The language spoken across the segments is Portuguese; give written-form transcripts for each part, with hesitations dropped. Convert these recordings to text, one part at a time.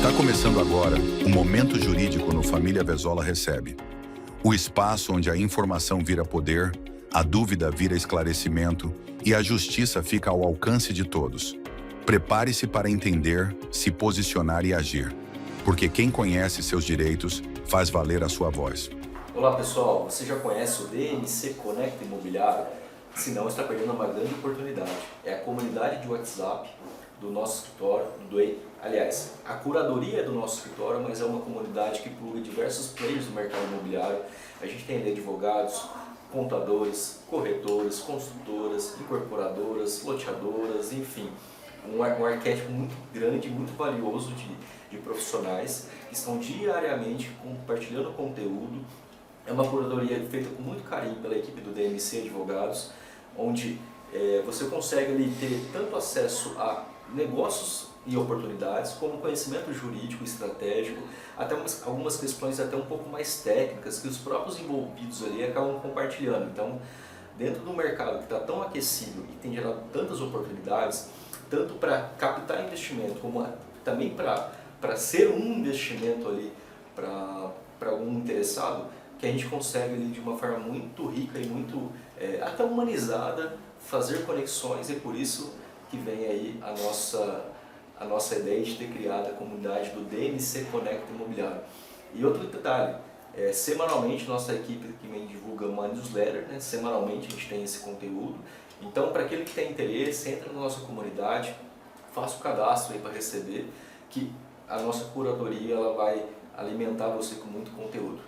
Está começando agora o Momento Jurídico no Família Verzola Recebe. O espaço onde a informação vira poder, a dúvida vira esclarecimento e a justiça fica ao alcance de todos. Prepare-se para entender, se posicionar e agir. Porque quem conhece seus direitos faz valer a sua voz. Olá pessoal, você já conhece o DMC Conecta Imobiliário? Se não, está perdendo uma grande oportunidade. É a comunidade de WhatsApp do nosso escritório, aliás, a curadoria é do nosso escritório, mas é uma comunidade que pluga diversos players do mercado imobiliário. A gente tem ali advogados, contadores, corretores, construtoras, incorporadoras, loteadoras, enfim, um arquétipo muito grande, muito valioso de profissionais que estão diariamente compartilhando conteúdo. É uma curadoria feita com muito carinho pela equipe do DMC Advogados, onde você consegue ali ter tanto acesso a negócios e oportunidades, como conhecimento jurídico, estratégico, até algumas questões até um pouco mais técnicas que os próprios envolvidos ali acabam compartilhando. Então, dentro do mercado que está tão aquecido e tem gerado tantas oportunidades, tanto para captar investimento, como também para ser um investimento ali para algum interessado, que a gente consegue ali de uma forma muito rica e muito até humanizada fazer conexões, e por isso que vem aí a nossa ideia de ter criado a comunidade do DMC Conecta Imobiliário. E outro detalhe, semanalmente nossa equipe também divulga uma newsletter, né? Semanalmente a gente tem esse conteúdo. Então, para aquele que tem interesse, entra na nossa comunidade, faça o cadastro aí para receber, que a nossa curadoria ela vai alimentar você com muito conteúdo.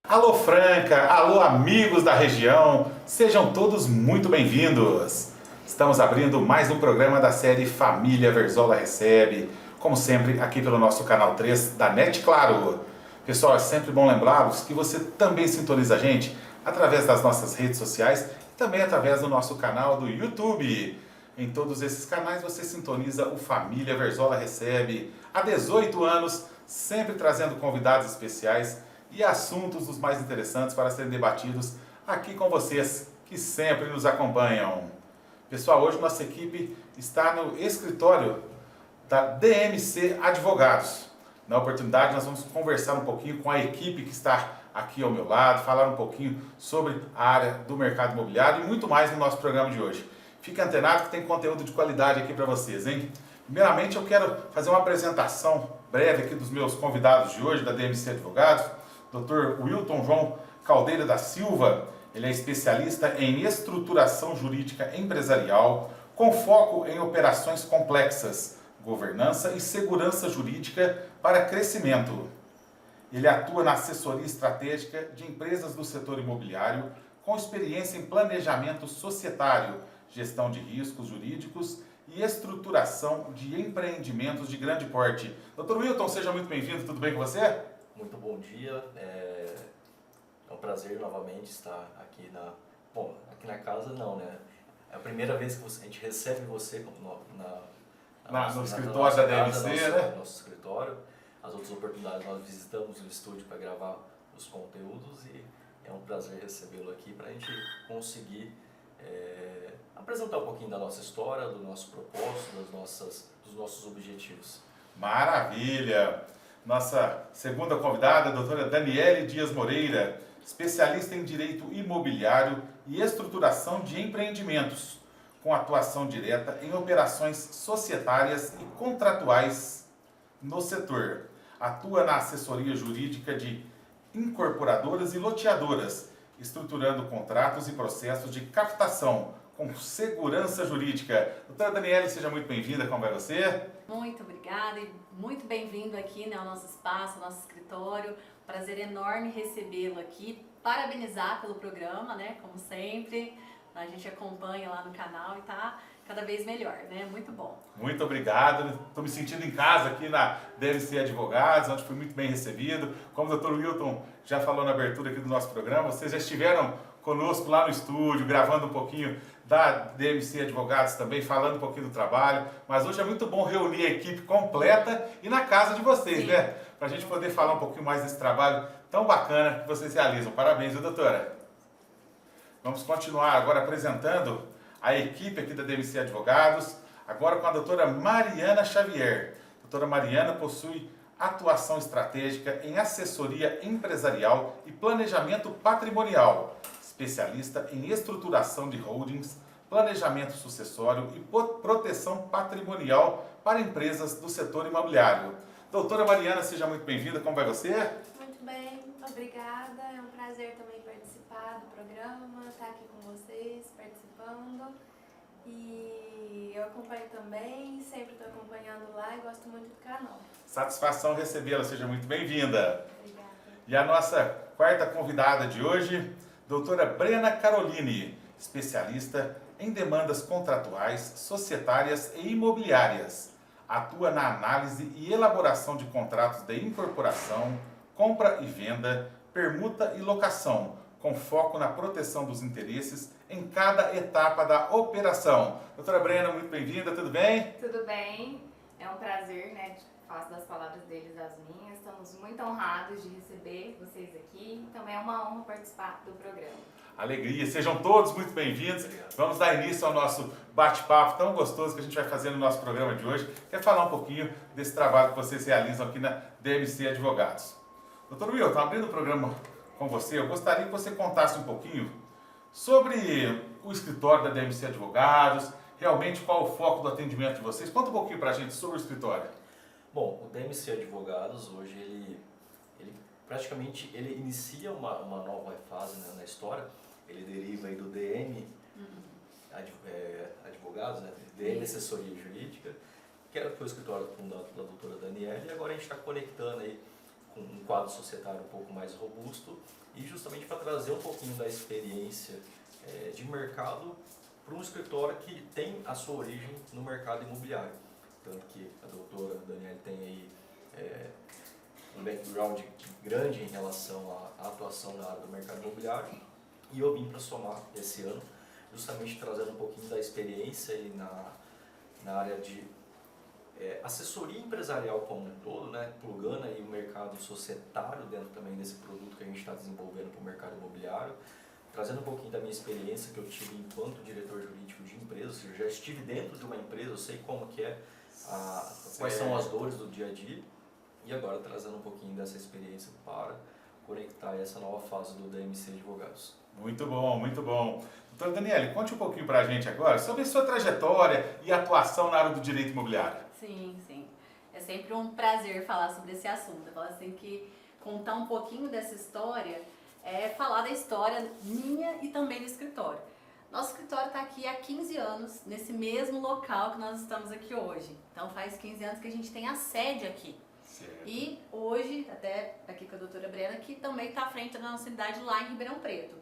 Alô Franca, alô amigos da região, sejam todos muito bem-vindos. Estamos abrindo mais um programa da série Família Verzola Recebe, como sempre aqui pelo nosso canal 3 da NET Claro. Pessoal, é sempre bom lembrá-los que você também sintoniza a gente através das nossas redes sociais e também através do nosso canal do YouTube. Em todos esses canais você sintoniza o Família Verzola Recebe há 18 anos, sempre trazendo convidados especiais e assuntos dos mais interessantes para serem debatidos aqui com vocês que sempre nos acompanham. Pessoal, hoje nossa equipe está no escritório da DMC Advogados. Na oportunidade nós vamos conversar um pouquinho com a equipe que está aqui ao meu lado, falar um pouquinho sobre a área do mercado imobiliário e muito mais no nosso programa de hoje. Fique antenado que tem conteúdo de qualidade aqui para vocês, hein? Primeiramente eu quero fazer uma apresentação breve aqui dos meus convidados de hoje da DMC Advogados. Dr. Wilton João Caldeira da Silva, ele é especialista em estruturação jurídica empresarial, com foco em operações complexas, governança e segurança jurídica para crescimento. Ele atua na assessoria estratégica de empresas do setor imobiliário, com experiência em planejamento societário, gestão de riscos jurídicos e estruturação de empreendimentos de grande porte. Dr. Wilton, seja muito bem-vindo, tudo bem com você? Muito bom dia, é um prazer novamente estar aqui aqui na casa não, né? É a primeira vez que a gente recebe você no escritório da DMC, né? Nosso escritório. As outras oportunidades nós visitamos o estúdio para gravar os conteúdos e é um prazer recebê-lo aqui para a gente conseguir apresentar um pouquinho da nossa história, do nosso propósito, dos nossos objetivos. Maravilha! Nossa segunda convidada, a doutora Daniele Dias Moreira, especialista em Direito Imobiliário e Estruturação de Empreendimentos, com atuação direta em operações societárias e contratuais no setor. Atua na assessoria jurídica de incorporadoras e loteadoras, estruturando contratos e processos de captação com segurança jurídica. Doutora Daniele, seja muito bem-vinda, como vai você? Muito obrigada e muito bem-vindo aqui, né, ao nosso espaço, ao nosso escritório. Prazer enorme recebê-lo aqui, parabenizar pelo programa, né, como sempre. A gente acompanha lá no canal e tá cada vez melhor, né, muito bom. Muito obrigado, estou me sentindo em casa aqui na DMC Advogados, onde fui muito bem recebido. Como o Dr. Wilton já falou na abertura aqui do nosso programa, vocês já estiveram conosco lá no estúdio, gravando um pouquinho da DMC Advogados também, falando um pouquinho do trabalho, mas hoje é muito bom reunir a equipe completa e na casa de vocês, né? Para a gente poder falar um pouquinho mais desse trabalho tão bacana que vocês realizam. Parabéns, viu, doutora? Vamos continuar agora apresentando a equipe aqui da DMC Advogados, agora com a doutora Mariana Xavier. Doutora Mariana possui atuação estratégica em assessoria empresarial e planejamento patrimonial, especialista em estruturação de holdings, planejamento sucessório e proteção patrimonial para empresas do setor imobiliário. Doutora Mariana, seja muito bem-vinda, como vai você? Muito bem, obrigada. É um prazer também participar do programa, estar aqui com vocês, participando. E eu acompanho também, sempre estou acompanhando lá e gosto muito do canal. Satisfação recebê-la, seja muito bem-vinda. Obrigada. E a nossa quarta convidada de hoje, doutora Brena Caroline, especialista em demandas contratuais, societárias e imobiliárias. Atua na análise e elaboração de contratos de incorporação, compra e venda, permuta e locação, com foco na proteção dos interesses em cada etapa da operação. Doutora Brena, muito bem-vinda, tudo bem? Tudo bem, é um prazer, né? Faço das palavras deles as minhas. Estamos muito honrados de receber vocês aqui. Também é uma honra participar do programa. Alegria, sejam todos muito bem-vindos. Vamos dar início ao nosso bate-papo tão gostoso que a gente vai fazer no nosso programa de hoje. Quer falar um pouquinho desse trabalho que vocês realizam aqui na DMC Advogados. Doutor Wilton, abrindo o programa com você, eu gostaria que você contasse um pouquinho sobre o escritório da DMC Advogados, realmente qual o foco do atendimento de vocês. Conta um pouquinho pra gente sobre o escritório. Bom, o DMC Advogados hoje ele praticamente inicia uma nova fase, né, na história. Ele deriva aí do DM Advogados, né, DM Assessoria Jurídica, que foi o escritório fundado pela doutora Daniela, e agora a gente está conectando aí com um quadro societário um pouco mais robusto e justamente para trazer um pouquinho da experiência de mercado para um escritório que tem a sua origem no mercado imobiliário. Tanto que a doutora Daniela tem aí um background grande em relação à atuação na área do mercado imobiliário, e eu vim para somar esse ano, justamente trazendo um pouquinho da experiência aí na área de assessoria empresarial como um todo, né, plugando aí o mercado societário dentro também desse produto que a gente está desenvolvendo para o mercado imobiliário, trazendo um pouquinho da minha experiência que eu tive enquanto diretor jurídico de empresa. Eu já estive dentro de uma empresa, eu sei como que quais são as dores do dia a dia, e agora trazendo um pouquinho dessa experiência para conectar essa nova fase do DMC Advogados. Muito bom, muito bom. Doutora Daniela, conte um pouquinho pra gente agora sobre a sua trajetória e atuação na área do direito imobiliário. Sim, sim. É sempre um prazer falar sobre esse assunto. Eu falo assim que contar um pouquinho dessa história é falar da história minha e também do escritório. Nosso escritório está aqui há 15 anos, nesse mesmo local que nós estamos aqui hoje. Então faz 15 anos que a gente tem a sede aqui. Certo. E hoje, até aqui com a doutora Brena, que também está à frente da nossa unidade lá em Ribeirão Preto.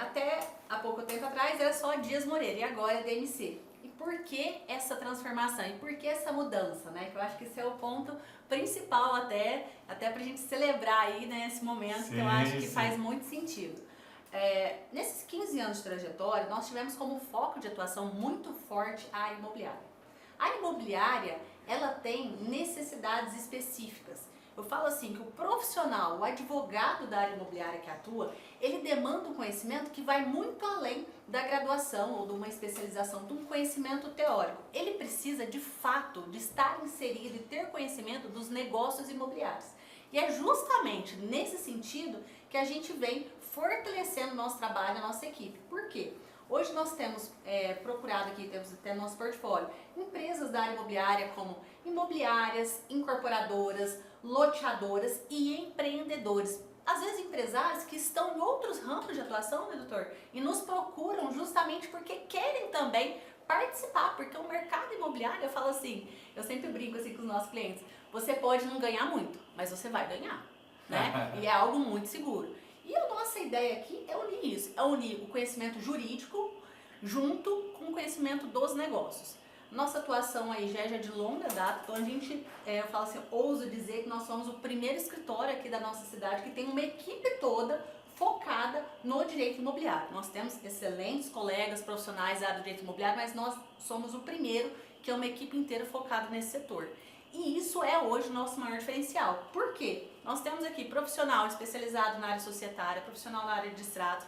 Até há pouco tempo atrás era só Dias Moreira e agora é DMC. E por que essa transformação? E por que essa mudança, né? Que eu acho que esse é o ponto principal até pra gente celebrar aí, né, esse momento, que eu acho que faz muito sentido. Nesses 15 anos de trajetória, nós tivemos como foco de atuação muito forte a área imobiliária. A imobiliária, ela tem necessidades específicas. Eu falo assim que o profissional, o advogado da área imobiliária que atua, ele demanda um conhecimento que vai muito além da graduação ou de uma especialização, de um conhecimento teórico. Ele precisa, de fato, de estar inserido e ter conhecimento dos negócios imobiliários. E é justamente nesse sentido que a gente vem fortalecendo o nosso trabalho, a nossa equipe. Por quê? Hoje nós temos procurado aqui, temos até no nosso portfólio, empresas da área imobiliária como imobiliárias, incorporadoras, loteadoras e empreendedores. Às vezes empresários que estão em outros ramos de atuação, né, doutor? E nos procuram justamente porque querem também participar, porque o mercado imobiliário, eu falo assim, eu sempre brinco assim com os nossos clientes, você pode não ganhar muito, mas você vai ganhar, né? E é algo muito seguro. E a nossa ideia aqui é unir isso, é unir o conhecimento jurídico junto com o conhecimento dos negócios. Nossa atuação aí já é de longa data, então a gente, eu falo assim, ouso dizer que nós somos o primeiro escritório aqui da nossa cidade que tem uma equipe toda focada no direito imobiliário. Nós temos excelentes colegas profissionais da área do direito imobiliário, mas nós somos o primeiro que é uma equipe inteira focada nesse setor. E isso é hoje o nosso maior diferencial. Por quê? Nós temos aqui profissional especializado na área societária, profissional na área de extratos,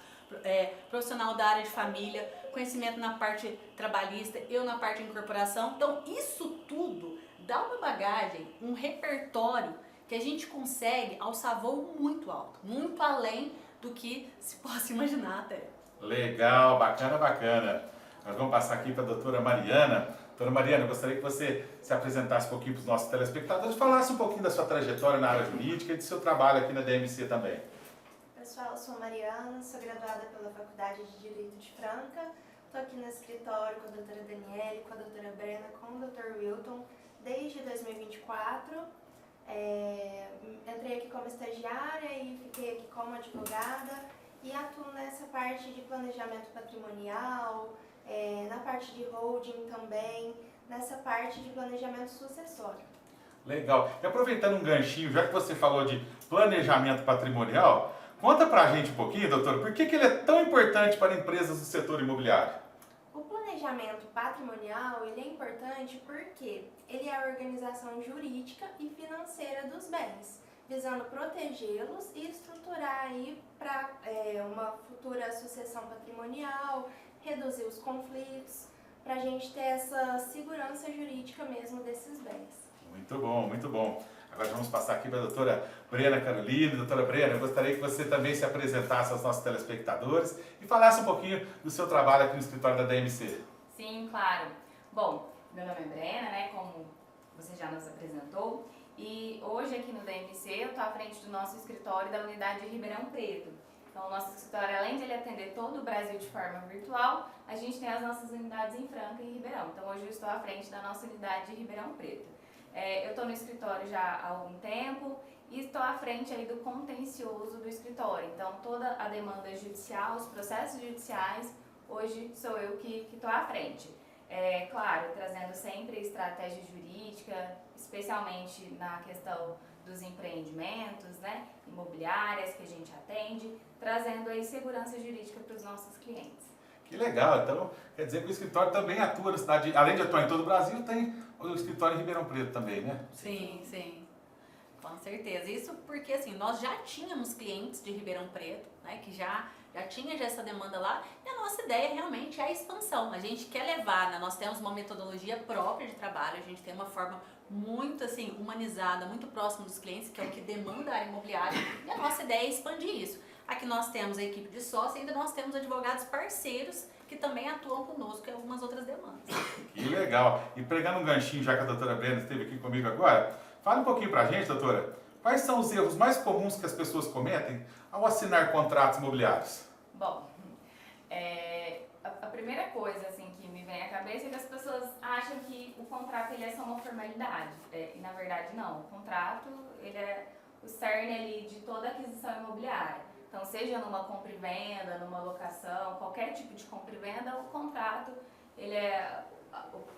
profissional da área de família, conhecimento na parte trabalhista, eu na parte de incorporação. Então, isso tudo dá uma bagagem, um repertório que a gente consegue alçar voo muito alto, muito além do que se possa imaginar até. Legal, bacana, bacana. Nós vamos passar aqui para a doutora Mariana. Doutora Mariana, eu gostaria que você se apresentasse um pouquinho para os nossos telespectadores, falasse um pouquinho da sua trajetória na área jurídica e do seu trabalho aqui na DMC também. Pessoal, eu sou Mariana, sou graduada pela Faculdade de Direito de Franca. Estou aqui no escritório com a doutora Daniele, com a doutora Brena, com o doutor Wilton, desde 2024. Entrei aqui como estagiária e fiquei aqui como advogada e atuo nessa parte de planejamento patrimonial, na parte de holding também, nessa parte de planejamento sucessório. Legal. E aproveitando um ganchinho, já que você falou de planejamento patrimonial, conta pra gente um pouquinho, doutor, por que ele é tão importante para empresas do setor imobiliário? O planejamento patrimonial ele é importante porque ele é a organização jurídica e financeira dos bens, visando protegê-los e estruturar aí para uma futura sucessão patrimonial, reduzir os conflitos, para a gente ter essa segurança jurídica mesmo desses bens. Muito bom, muito bom. Agora vamos passar aqui para a doutora Brena Carolina. Doutora Brena, eu gostaria que você também se apresentasse aos nossos telespectadores e falasse um pouquinho do seu trabalho aqui no escritório da DMC. Sim, claro. Bom, meu nome é Brena, né, como você já nos apresentou, e hoje aqui no DMC eu estou à frente do nosso escritório da unidade de Ribeirão Preto. Então, o nosso escritório, além de ele atender todo o Brasil de forma virtual, a gente tem as nossas unidades em Franca e Ribeirão. Então, hoje eu estou à frente da nossa unidade de Ribeirão Preto. Eu estou no escritório já há algum tempo e estou à frente aí do contencioso do escritório. Então, toda a demanda judicial, os processos judiciais, hoje sou eu que estou à frente. Claro, trazendo sempre estratégia jurídica, especialmente na questão dos empreendimentos, né, imobiliárias que a gente atende, trazendo aí segurança jurídica para os nossos clientes. Que legal, então quer dizer que o escritório também atua na cidade, além de atuar em todo o Brasil, tem o escritório em Ribeirão Preto também, né? Sim, sim. Com certeza. Isso porque assim, nós já tínhamos clientes de Ribeirão Preto, né, que já tinha essa demanda lá, e a nossa ideia realmente é a expansão. A gente quer levar, né, nós temos uma metodologia própria de trabalho, a gente tem uma forma muito assim, humanizada, muito próxima dos clientes, que é o que demanda a área imobiliária, e a nossa ideia é expandir isso. Aqui nós temos a equipe de sócio e ainda nós temos advogados parceiros que também atuam conosco em algumas outras demandas. Que legal. E pegando um ganchinho, já que a doutora Brena esteve aqui comigo agora, fala um pouquinho pra gente, doutora, quais são os erros mais comuns que as pessoas cometem ao assinar contratos imobiliários? Bom, a primeira coisa assim, que me vem à cabeça é que as pessoas acham que o contrato ele é só uma formalidade. E na verdade não, o contrato ele é o cerne ali de toda aquisição imobiliária. Então, seja numa compra e venda, numa locação, qualquer tipo de compra e venda, o contrato ele é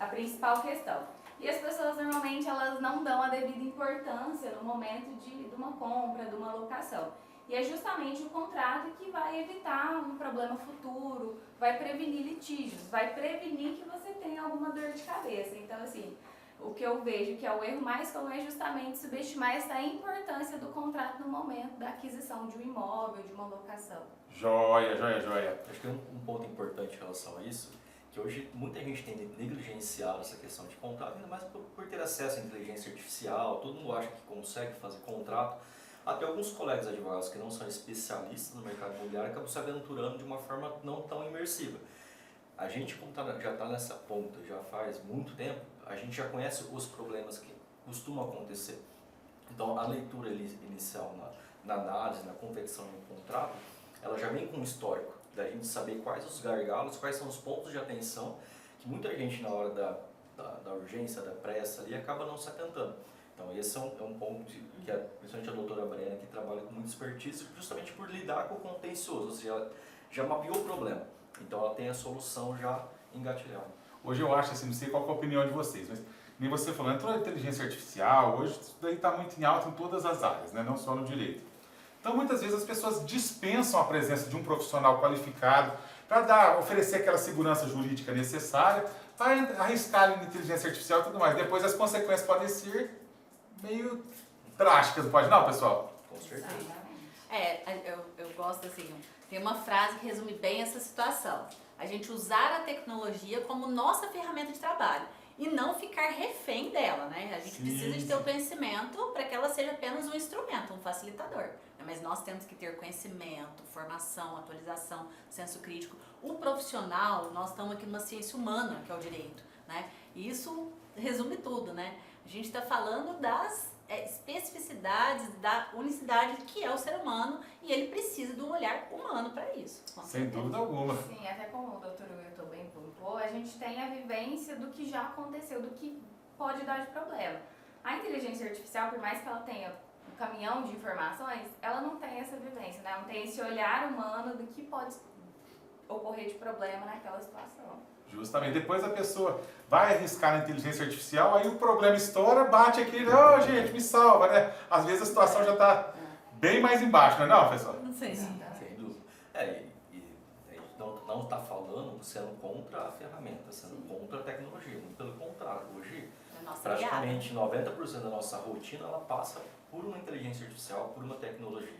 a principal questão. E as pessoas normalmente elas não dão a devida importância no momento de uma compra, de uma locação. E é justamente o contrato que vai evitar um problema futuro, vai prevenir litígios, vai prevenir que você tenha alguma dor de cabeça. Então, assim, o que eu vejo que é o erro mais comum é justamente subestimar essa importância do contrato no momento da aquisição de um imóvel, de uma locação. Joia, joia, joia. Acho que um ponto importante em relação a isso, que hoje muita gente tem negligenciado essa questão de contrato, ainda mais por ter acesso à inteligência artificial, todo mundo acha que consegue fazer contrato. Até alguns colegas advogados que não são especialistas no mercado imobiliário acabam se aventurando de uma forma não tão imersiva. A gente, como já está nessa ponta, já faz muito tempo, a gente já conhece os problemas que costumam acontecer. Então, a leitura inicial na análise, na confecção de um contrato, ela já vem com um histórico, da gente saber quais os gargalos, quais são os pontos de atenção, que muita gente na hora da urgência, da pressa ali, acaba não se atentando. Então, esse é um ponto que, principalmente a doutora Brena, que trabalha com muita expertise, justamente por lidar com o contencioso, ou seja, ela já mapeou o problema. Então, ela tem a solução já engatilhada. Hoje eu acho assim, não sei qual é a opinião de vocês, mas nem você falou, entrou a inteligência artificial, hoje isso daí está muito em alta em todas as áreas, né? Não só no direito. Então, muitas vezes as pessoas dispensam a presença de um profissional qualificado para oferecer aquela segurança jurídica necessária, para arriscar a inteligência artificial e tudo mais. Depois as consequências podem ser meio drásticas, não pode não, pessoal? Com certeza. Eu gosto assim, tem uma frase que resume bem essa situação. A gente usar a tecnologia como nossa ferramenta de trabalho e não ficar refém dela, né? A gente Sim, precisa de ter sim. o conhecimento para que ela seja apenas um instrumento, um facilitador. Mas nós temos que ter conhecimento, formação, atualização, senso crítico. O profissional, nós estamos aqui numa ciência humana, que é o direito, né? E isso resume tudo, né? A gente está falando das especificidades, da unicidade que é o ser humano e ele precisa de um olhar humano para isso. com Sem certeza. dúvida alguma. Sim, até como o doutor Wilton bem pontuou, a gente tem a vivência do que já aconteceu, do que pode dar de problema. A inteligência artificial, por mais que ela tenha um caminhão de informações, ela não tem essa vivência, né? Não tem esse olhar humano do que pode ocorrer de problema naquela situação. Justamente, depois a pessoa vai arriscar na inteligência artificial, aí o problema estoura, bate aqui, ô gente, me salva, né? Às vezes a situação já está bem mais embaixo, não é não, pessoal? Não sei. Sem dúvida. E a gente não está falando sendo contra a ferramenta, sendo contra a tecnologia. Muito pelo contrário, hoje É a nossa praticamente 90% da nossa rotina ela passa por uma inteligência artificial, por uma tecnologia.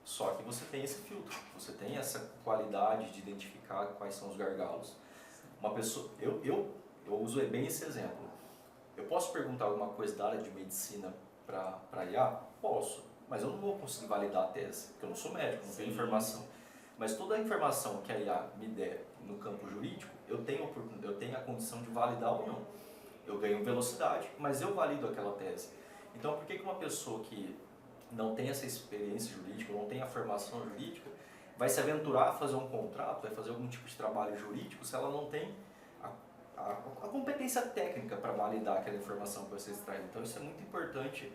Só que você tem esse filtro, você tem essa qualidade de identificar quais são os gargalos. Uma pessoa, eu uso bem esse exemplo. Eu posso perguntar alguma coisa da área de medicina para IA? Posso, mas eu não vou conseguir validar a tese, porque eu não sou médico, não tenho informação. Mas toda a informação que a IA me der no campo jurídico, eu tenho a condição de validar ou não. Eu ganho velocidade, mas eu valido aquela tese. Então, por que uma pessoa que não tem essa experiência jurídica, não tem a formação jurídica, vai se aventurar a fazer um contrato, vai fazer algum tipo de trabalho jurídico, se ela não tem a competência técnica para validar aquela informação que você extrai? Então, isso é muito importante,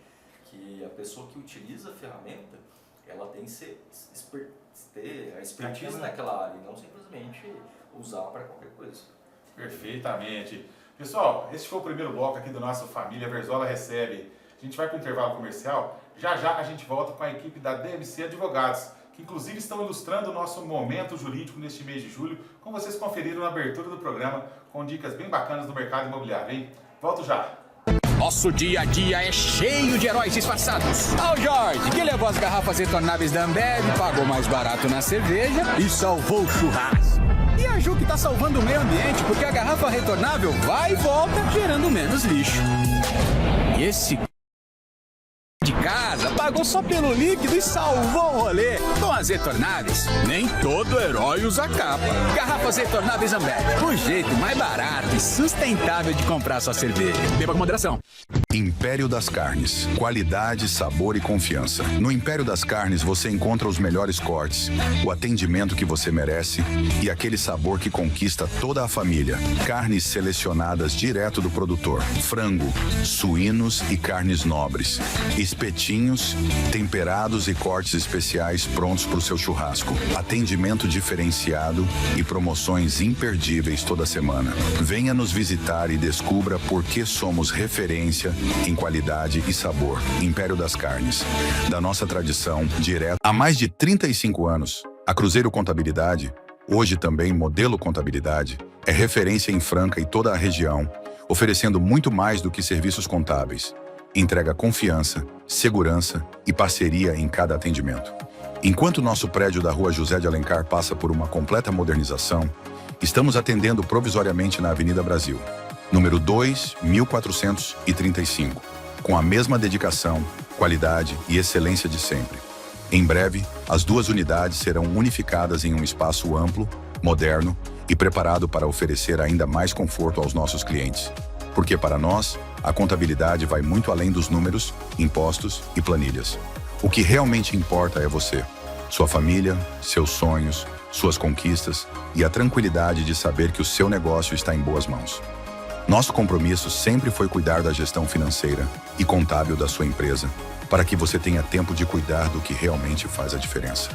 que a pessoa que utiliza a ferramenta, ela tem que ter a expertise naquela área, e não simplesmente usar para qualquer coisa. Perfeitamente. Pessoal, esse foi o primeiro bloco aqui do nosso Família Verzola Recebe. A gente vai para o intervalo comercial. Já já a gente volta com a equipe da DMC Advogados, que inclusive estão ilustrando o nosso momento jurídico neste mês de julho, como vocês conferiram na abertura do programa, com dicas bem bacanas do mercado imobiliário, hein? Volto já! Nosso dia a dia é cheio de heróis disfarçados. Ao Jorge, que levou as garrafas retornáveis da Ambev, pagou mais barato na cerveja e salvou o churrasco. E a Ju, que tá salvando o meio ambiente, porque a garrafa retornável vai e volta, gerando menos lixo. E esse de casa pagou só pelo líquido e salvou o rolê. Com as retornáveis, nem todo herói usa capa. Garrafas retornáveis Ambev, o jeito mais barato e sustentável de comprar sua cerveja. Beba com moderação. Império das Carnes. Qualidade, sabor e confiança. No Império das Carnes você encontra os melhores cortes, o atendimento que você merece e aquele sabor que conquista toda a família. Carnes selecionadas direto do produtor. Frango, suínos e carnes nobres. Espetinhos, temperados e cortes especiais prontos para o seu churrasco. Atendimento diferenciado e promoções imperdíveis toda semana. Venha nos visitar e descubra por que somos referência em qualidade e sabor. Império das Carnes. Da nossa tradição direta há mais de 35 anos. A Cruzeiro Contabilidade, hoje também Modelo Contabilidade, é referência em Franca e toda a região, oferecendo muito mais do que serviços contábeis. Entrega confiança, segurança e parceria em cada atendimento. Enquanto nosso prédio da Rua José de Alencar passa por uma completa modernização, estamos atendendo provisoriamente na Avenida Brasil, número 2435, com a mesma dedicação, qualidade e excelência de sempre. Em breve, as duas unidades serão unificadas em um espaço amplo, moderno e preparado para oferecer ainda mais conforto aos nossos clientes. Porque para nós, a contabilidade vai muito além dos números, impostos e planilhas. O que realmente importa é você, sua família, seus sonhos, suas conquistas e a tranquilidade de saber que o seu negócio está em boas mãos. Nosso compromisso sempre foi cuidar da gestão financeira e contábil da sua empresa, para que você tenha tempo de cuidar do que realmente faz a diferença.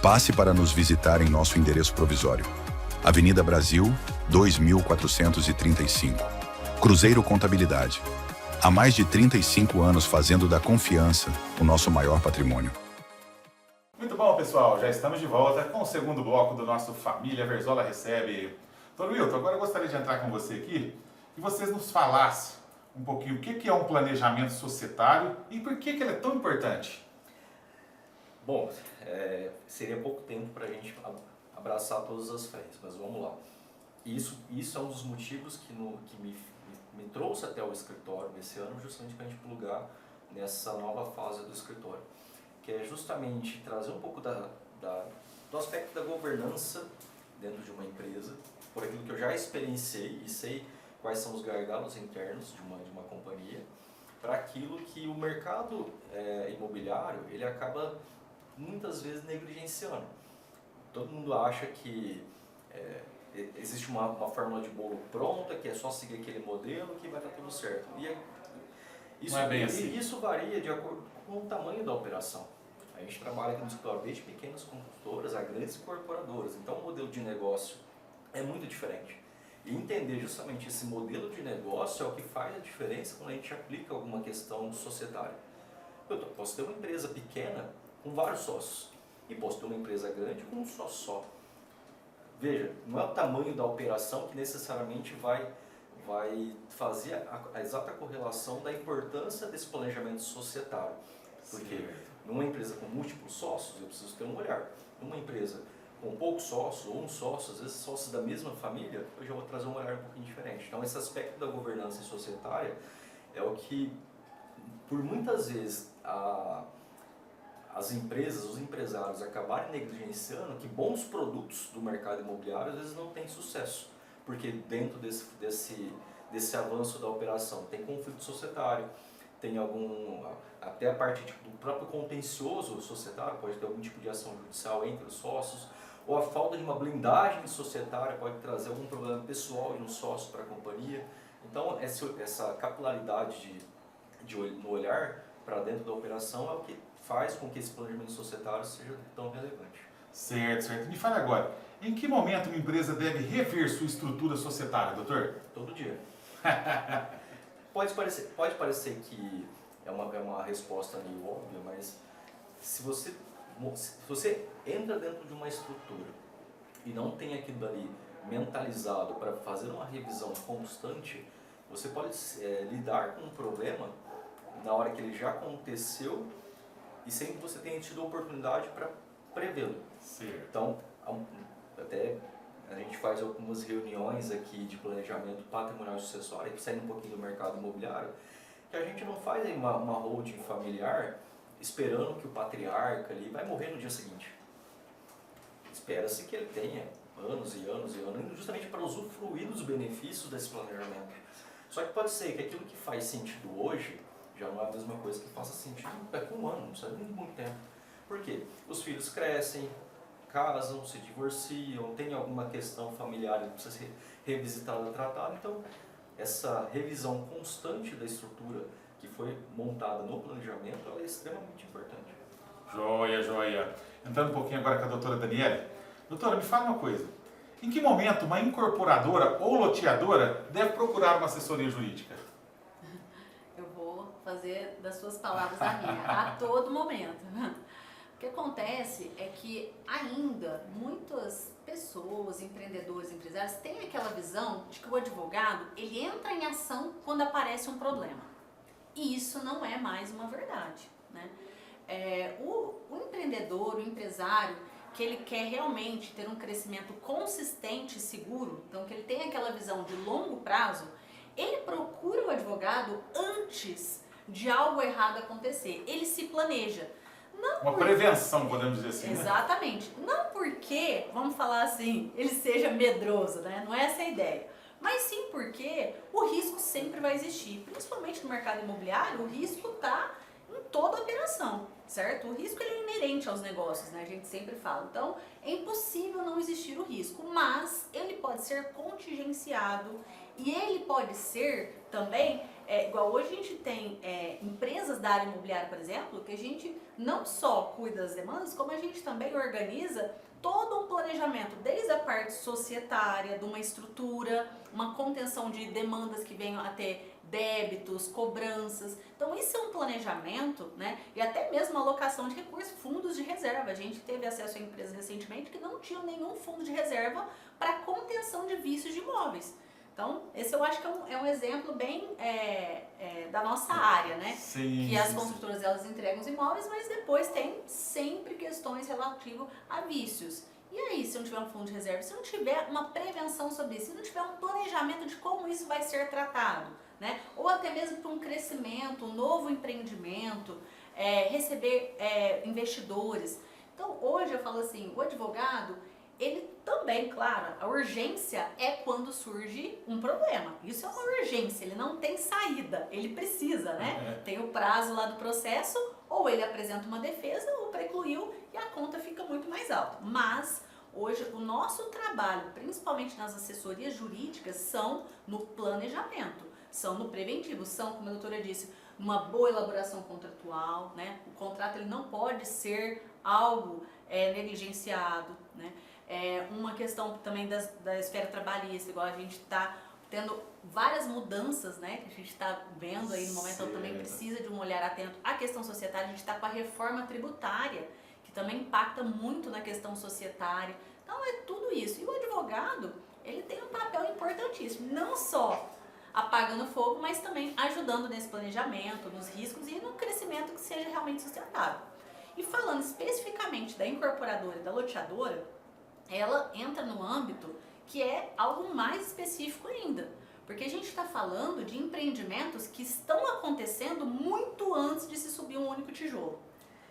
Passe para nos visitar em nosso endereço provisório. Avenida Brasil, 2435. Cruzeiro Contabilidade. Há mais de 35 anos fazendo da confiança o nosso maior patrimônio. Muito bom, pessoal. Já estamos de volta com o segundo bloco do nosso Família Verzola Recebe. Dr. Wilton, agora eu gostaria de entrar com você aqui e vocês nos falassem um pouquinho o que é um planejamento societário e por que ele é tão importante. Bom, seria pouco tempo para a gente abraçar todas as frentes, mas vamos lá. Isso é um dos motivos que me me trouxe até o escritório esse ano justamente para a gente plugar nessa nova fase do escritório, que é justamente trazer um pouco do aspecto da governança dentro de uma empresa, por aquilo que eu já experienciei e sei quais são os gargalos internos de uma companhia, para aquilo que o mercado imobiliário ele acaba muitas vezes negligenciando. Todo mundo acha que existe uma fórmula de bolo pronta, que é só seguir aquele modelo que vai dar tudo certo. Isso, não é bem assim. Isso varia de acordo com o tamanho da operação. A gente trabalha aqui no escritório desde pequenas construtoras a grandes incorporadoras, então o modelo de negócio é muito diferente. E entender justamente esse modelo de negócio é o que faz a diferença quando a gente aplica alguma questão societária. Eu posso ter uma empresa pequena com vários sócios e posso ter uma empresa grande com um sócio só. Veja, não é o tamanho da operação que necessariamente vai fazer a exata correlação da importância desse planejamento societário. Porque numa empresa com múltiplos sócios, eu preciso ter um olhar. Numa empresa com poucos sócios, ou um sócio, às vezes sócios da mesma família, eu já vou trazer um olhar um pouquinho diferente. Então esse aspecto da governança societária é o que, por muitas vezes, as empresas, os empresários acabarem negligenciando que bons produtos do mercado imobiliário às vezes não têm sucesso. Porque dentro desse avanço da operação tem conflito societário, tem até a parte do próprio contencioso societário, pode ter algum tipo de ação judicial entre os sócios, ou a falta de uma blindagem societária pode trazer algum problema pessoal de um sócio para a companhia. Então essa capilaridade no olhar para dentro da operação é o que faz com que esse planejamento societário seja tão relevante. Certo, certo. Me fale agora, em que momento uma empresa deve rever sua estrutura societária, doutor? Todo dia. Pode parecer que é uma resposta meio óbvia, mas se você entra dentro de uma estrutura e não tem aquilo dali mentalizado para fazer uma revisão constante, você pode lidar com um problema na hora que ele já aconteceu e sem que você tenha tido a oportunidade para prevê-lo. Então, até a gente faz algumas reuniões aqui de planejamento patrimonial e sucessório, saindo um pouquinho do mercado imobiliário, que a gente não faz uma holding familiar esperando que o patriarca ali vai morrer no dia seguinte. Espera-se que ele tenha anos e anos e anos, justamente para usufruir dos benefícios desse planejamento. Só que pode ser que aquilo que faz sentido hoje já não é a mesma coisa que faça sentido daqui a um ano, não precisa de muito tempo. Por quê? Os filhos crescem, casam, se divorciam, tem alguma questão familiar que precisa ser revisitada, tratada. Então, essa revisão constante da estrutura que foi montada no planejamento, ela é extremamente importante. Joia, joia. Entrando um pouquinho agora com a doutora Daniele. Doutora, me fala uma coisa. Em que momento uma incorporadora ou loteadora deve procurar uma assessoria jurídica? Eu vou fazer das suas palavras a minha, a todo momento. O que acontece é que ainda muitas pessoas, empreendedores, empresários, têm aquela visão de que o advogado ele entra em ação quando aparece um problema. E isso não é mais uma verdade, né? O empreendedor, o empresário, que ele quer realmente ter um crescimento consistente e seguro, então que ele tem aquela visão de longo prazo, ele procura o advogado antes de algo errado acontecer. Ele se planeja. Uma prevenção, podemos dizer assim, exatamente. Né? Não porque, vamos falar assim, ele seja medroso, né? Não é essa a ideia. Mas sim porque o risco sempre vai existir. Principalmente no mercado imobiliário, o risco está em toda a operação, certo? O risco ele é inerente aos negócios, né? A gente sempre fala. Então, é impossível não existir o risco, mas ele pode ser contingenciado e ele pode ser também, igual hoje a gente tem empresas da área imobiliária, por exemplo, que a gente não só cuida das demandas, como a gente também organiza todo um planejamento, desde a parte societária, de uma estrutura, uma contenção de demandas que venham a ter débitos, cobranças. Então isso é um planejamento, né? E até mesmo alocação de recursos, fundos de reserva. A gente teve acesso a empresas recentemente que não tinham nenhum fundo de reserva para contenção de vícios de imóveis. Então, esse eu acho que é um exemplo bem da nossa área, né? Sim, que as construtoras elas entregam os imóveis, mas depois tem sempre questões relativas a vícios. E aí, se não tiver um fundo de reserva, se não tiver uma prevenção sobre isso, se não tiver um planejamento de como isso vai ser tratado, né? Ou até mesmo para um crescimento, um novo empreendimento, receber investidores. Então, hoje eu falo assim, o advogado, ele também, claro, a urgência é quando surge um problema. Isso é uma urgência, ele não tem saída, ele precisa, né? Tem o prazo lá do processo, ou ele apresenta uma defesa, ou precluiu, e a conta fica muito mais alta. Mas, hoje, o nosso trabalho, principalmente nas assessorias jurídicas, são no planejamento, são no preventivo, são, como a doutora disse, uma boa elaboração contratual, né? O contrato ele não pode ser algo negligenciado, né? Uma questão também da esfera trabalhista, igual a gente está tendo várias mudanças, né, que a gente está vendo aí no momento, então também precisa de um olhar atento à questão societária. A gente está com a reforma tributária, que também impacta muito na questão societária. Então é tudo isso. E o advogado, ele tem um papel importantíssimo, não só apagando fogo, mas também ajudando nesse planejamento, nos riscos e no crescimento que seja realmente sustentável. E falando especificamente da incorporadora e da loteadora, ela entra no âmbito que é algo mais específico ainda, porque a gente está falando de empreendimentos que estão acontecendo muito antes de se subir um único tijolo.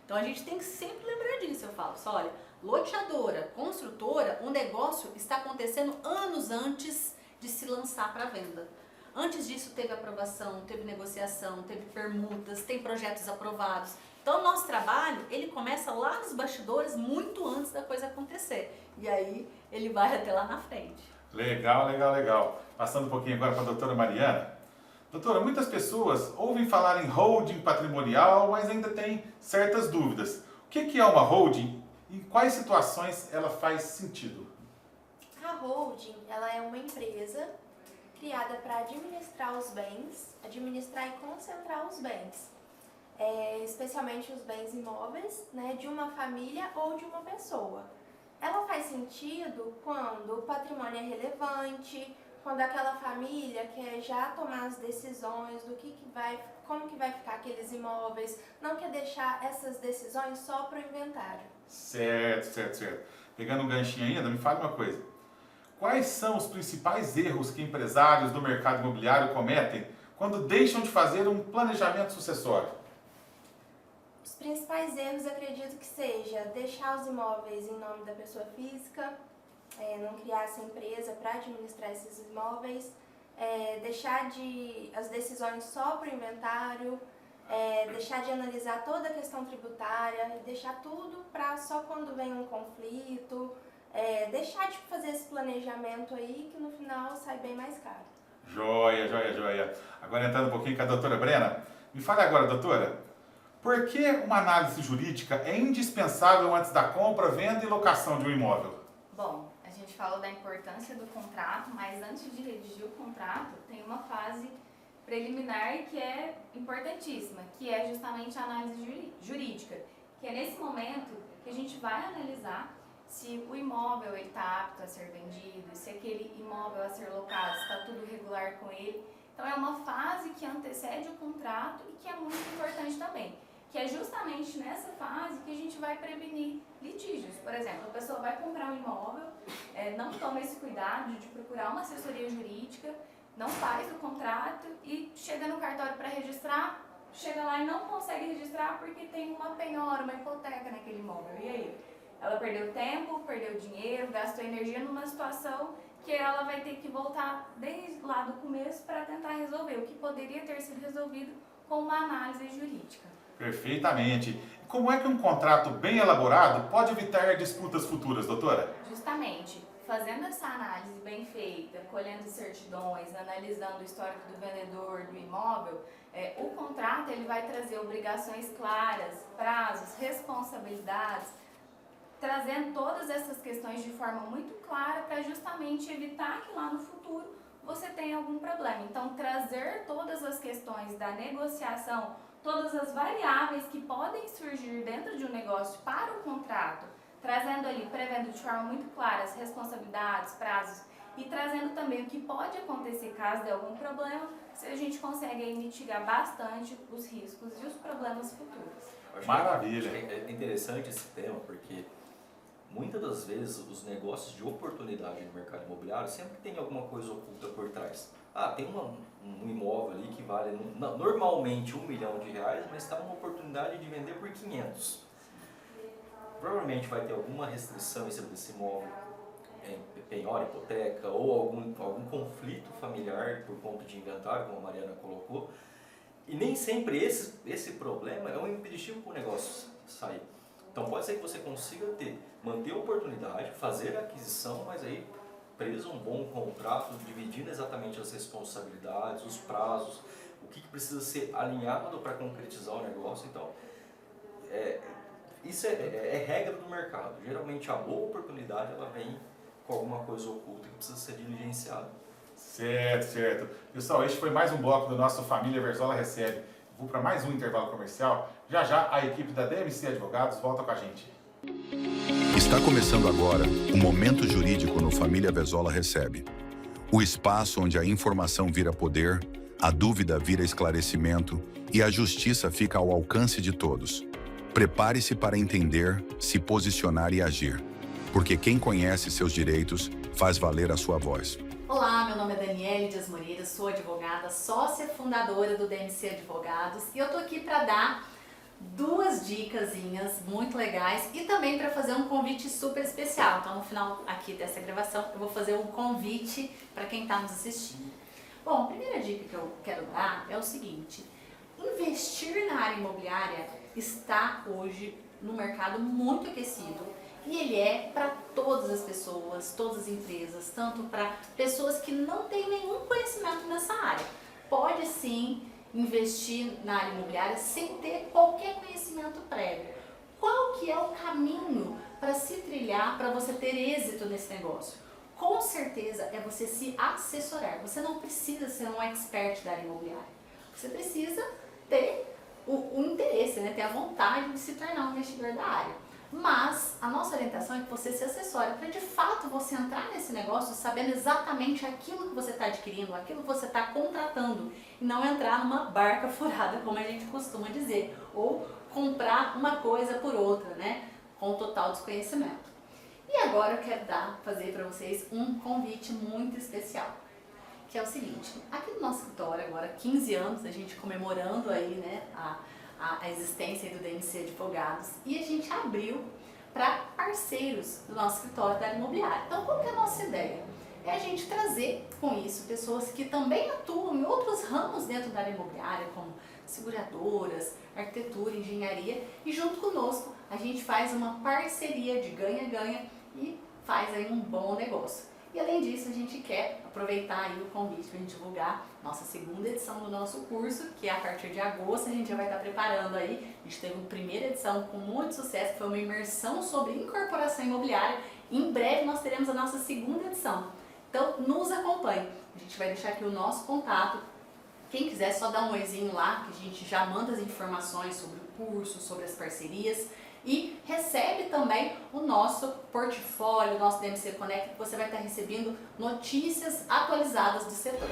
Então a gente tem que sempre lembrar disso. Eu falo, só, olha, loteadora, construtora, o negócio está acontecendo anos antes de se lançar para venda. Antes disso teve aprovação, teve negociação, teve permutas, tem projetos aprovados. Então o nosso trabalho, ele começa lá nos bastidores muito antes da coisa acontecer. E aí ele vai até lá na frente. Legal, legal, legal. Passando um pouquinho agora para a doutora Mariana. Doutora, muitas pessoas ouvem falar em holding patrimonial, mas ainda têm certas dúvidas. O que é uma holding e em quais situações ela faz sentido? A holding, ela é uma empresa criada para administrar os bens, administrar e concentrar os bens. Especialmente os bens imóveis, né, de uma família ou de uma pessoa. Ela faz sentido quando o patrimônio é relevante, quando aquela família quer já tomar as decisões do como que vai ficar aqueles imóveis, não quer deixar essas decisões só para o inventário. Certo. Pegando um ganchinho ainda, me fale uma coisa. Quais são os principais erros que empresários do mercado imobiliário cometem quando deixam de fazer um planejamento sucessório? Os principais erros, acredito que seja deixar os imóveis em nome da pessoa física, não criar essa empresa para administrar esses imóveis, deixar as decisões só para o inventário, deixar de analisar toda a questão tributária, deixar tudo para só quando vem um conflito, deixar de fazer esse planejamento aí que no final sai bem mais caro. Joia. Agora entrando um pouquinho com a doutora Brena, me fale agora, doutora, por que uma análise jurídica é indispensável antes da compra, venda e locação de um imóvel? Bom, a gente falou da importância do contrato, mas antes de redigir o contrato, tem uma fase preliminar que é importantíssima, que é justamente a análise jurídica, que é nesse momento que a gente vai analisar se o imóvel está apto a ser vendido, se aquele imóvel a ser locado está tudo regular com ele. Então é uma fase que antecede o contrato e que é muito importante também, que é justamente nessa fase que a gente vai prevenir litígios. Por exemplo, a pessoa vai comprar um imóvel, não toma esse cuidado de procurar uma assessoria jurídica, não faz o contrato e chega no cartório para registrar, chega lá e não consegue registrar porque tem uma penhora, uma hipoteca naquele imóvel. E aí? Ela perdeu tempo, perdeu dinheiro, gastou energia numa situação que ela vai ter que voltar desde lá do começo para tentar resolver, o que poderia ter sido resolvido com uma análise jurídica. Perfeitamente. Como é que um contrato bem elaborado pode evitar disputas futuras, doutora? Justamente, fazendo essa análise bem feita, colhendo certidões, analisando o histórico do vendedor do imóvel, o contrato ele vai trazer obrigações claras, prazos, responsabilidades, trazendo todas essas questões de forma muito clara para justamente evitar que lá no futuro você tenha algum problema. Então, trazer todas as questões da negociação, todas as variáveis que podem surgir dentro de um negócio para o contrato, trazendo ali, prevendo de forma muito clara as responsabilidades, prazos e trazendo também o que pode acontecer caso de algum problema, se a gente consegue aí mitigar bastante os riscos e os problemas futuros. Acho Maravilha. que é interessante esse tema porque muitas das vezes os negócios de oportunidade no mercado imobiliário sempre tem alguma coisa oculta por trás. Tem um imóvel ali que vale normalmente R$1 milhão, mas está uma oportunidade de vender por 500. Provavelmente vai ter alguma restrição em cima desse imóvel, penhora, hipoteca ou algum conflito familiar por conta de inventário, como a Mariana colocou. E nem sempre esse problema é um impeditivo para o negócio sair. Então pode ser que você consiga manter a oportunidade, fazer a aquisição, mas aí preso um bom contrato, dividindo exatamente as responsabilidades, os prazos, o que precisa ser alinhado para concretizar o negócio. Então, isso é regra do mercado. Geralmente a boa oportunidade ela vem com alguma coisa oculta que precisa ser diligenciada. Certo. Pessoal, este foi mais um bloco do nosso Família Verzola Recebe. Vou para mais um intervalo comercial. Já a equipe da DMC Advogados volta com a gente. Está começando agora o Momento Jurídico no Família Verzola Recebe. O espaço onde a informação vira poder, a dúvida vira esclarecimento e a justiça fica ao alcance de todos. Prepare-se para entender, se posicionar e agir. Porque quem conhece seus direitos faz valer a sua voz. Olá, meu nome é Daniele Dias Moreira, sou advogada, sócia fundadora do DMC Advogados e eu tô aqui para dar 2 dicasinhas muito legais e também para fazer um convite super especial. Então, no final aqui dessa gravação, eu vou fazer um convite para quem está nos assistindo. Bom, a primeira dica que eu quero dar é o seguinte: investir na área imobiliária está hoje no mercado muito aquecido. E ele é para todas as pessoas, todas as empresas, tanto para pessoas que não têm nenhum conhecimento nessa área. Pode sim investir na área imobiliária sem ter qualquer conhecimento prévio. Qual que é o caminho para se trilhar, para você ter êxito nesse negócio? Com certeza é você se assessorar. Você não precisa ser um expert da área imobiliária. Você precisa ter o interesse, ter a vontade de se tornar um investidor da área. Mas a nossa orientação é que você se assessore para de fato você entrar nesse negócio sabendo exatamente aquilo que você está adquirindo, aquilo que você está contratando e não entrar numa barca furada, como a gente costuma dizer, ou comprar uma coisa por outra, com total desconhecimento. E agora eu quero fazer para vocês um convite muito especial, que é o seguinte: aqui no nosso escritório agora 15 anos, a gente comemorando aí, a existência do DMC Advogados, e a gente abriu para parceiros do nosso escritório da área imobiliária. Então, qual que é a nossa ideia? É a gente trazer com isso pessoas que também atuam em outros ramos dentro da área imobiliária, como seguradoras, arquitetura, engenharia, e junto conosco a gente faz uma parceria de ganha-ganha e faz aí um bom negócio. E além disso, a gente quer aproveitar aí o convite para a gente divulgar nossa 2ª edição do nosso curso, que é a partir de agosto a gente já vai estar preparando aí. A gente teve uma primeira edição com muito sucesso, que foi uma imersão sobre incorporação imobiliária. Em breve nós teremos a nossa 2ª edição. Então, nos acompanhe. A gente vai deixar aqui o nosso contato. Quem quiser, só dá um oizinho lá, que a gente já manda as informações sobre o curso, sobre as parcerias. E recebe também o nosso portfólio, o nosso DMC Connect, que você vai estar recebendo notícias atualizadas do setor.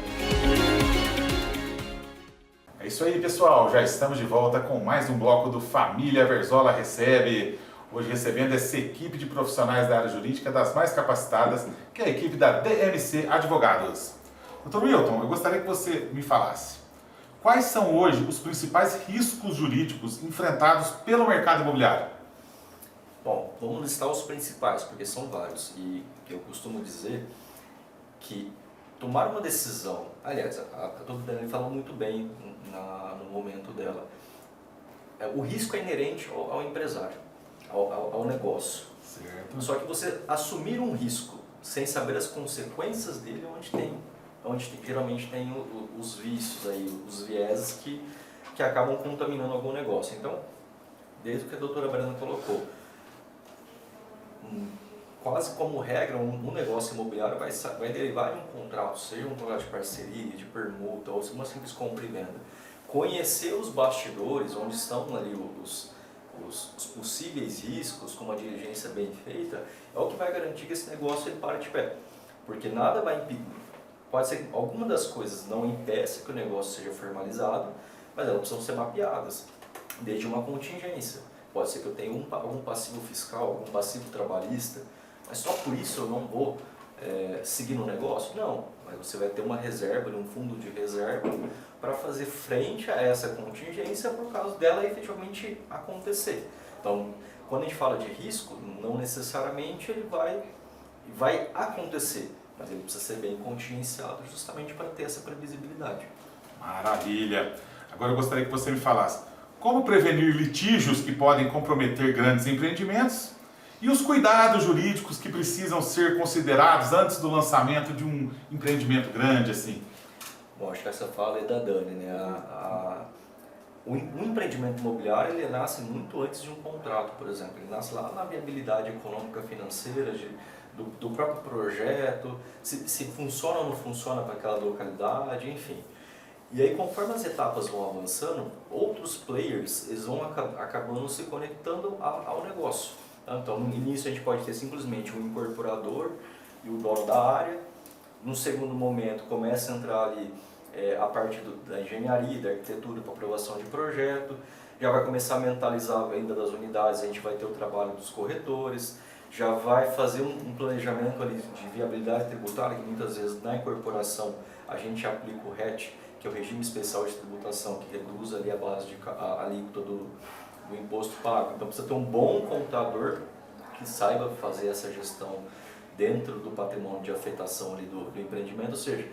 É isso aí, pessoal. Já estamos de volta com mais um bloco do Família Verzola Recebe. Hoje recebendo essa equipe de profissionais da área jurídica das mais capacitadas, que é a equipe da DMC Advogados. Dr. Wilton, eu gostaria que você me falasse quais são hoje os principais riscos jurídicos enfrentados pelo mercado imobiliário? Bom, vamos listar os principais, porque são vários. E eu costumo dizer que tomar uma decisão, aliás, a doutora Daniela falou muito bem no momento dela, o risco é inerente ao empresário, ao negócio. Certo. Só que você assumir um risco sem saber as consequências dele é onde geralmente tem os vícios, aí, os vieses que acabam contaminando algum negócio. Então, desde o que a doutora Mariana colocou, quase como regra, um negócio imobiliário vai derivar de um contrato, seja um contrato de parceria, de permuta, ou uma simples compra e venda. Conhecer os bastidores, onde estão ali os possíveis riscos, com uma diligência bem feita, é o que vai garantir que esse negócio ele pare de pé. Porque nada vai impedir. Pode ser que alguma das coisas não impeça que o negócio seja formalizado, mas elas precisam ser mapeadas, desde uma contingência. Pode ser que eu tenha algum passivo fiscal, algum passivo trabalhista, mas só por isso eu não vou seguir no negócio? Não, mas você vai ter uma reserva, um fundo de reserva para fazer frente a essa contingência por causa dela efetivamente acontecer. Então, quando a gente fala de risco, não necessariamente ele vai acontecer, mas ele precisa ser bem contingenciado justamente para ter essa previsibilidade. Maravilha! Agora eu gostaria que você me falasse como prevenir litígios que podem comprometer grandes empreendimentos e os cuidados jurídicos que precisam ser considerados antes do lançamento de um empreendimento grande assim. Bom, acho que essa fala é da Dani, né? O empreendimento imobiliário ele nasce muito antes de um contrato, por exemplo. Ele nasce lá na viabilidade econômica financeira do próprio projeto, se funciona ou não funciona para aquela localidade, enfim. E aí, conforme as etapas vão avançando, outros players eles vão acabando se conectando ao negócio. Então, no início a gente pode ter simplesmente um incorporador e o dono da área. No segundo momento, começa a entrar ali a parte da engenharia, da arquitetura para aprovação de projeto. Já vai começar a mentalizar a venda das unidades, a gente vai ter o trabalho dos corretores. Já vai fazer um planejamento ali de viabilidade tributária, que muitas vezes na incorporação a gente aplica o RET, que é o Regime Especial de Tributação, que reduz ali a base de alíquota do imposto pago. Então precisa ter um bom contador que saiba fazer essa gestão dentro do patrimônio de afetação ali do empreendimento, ou seja,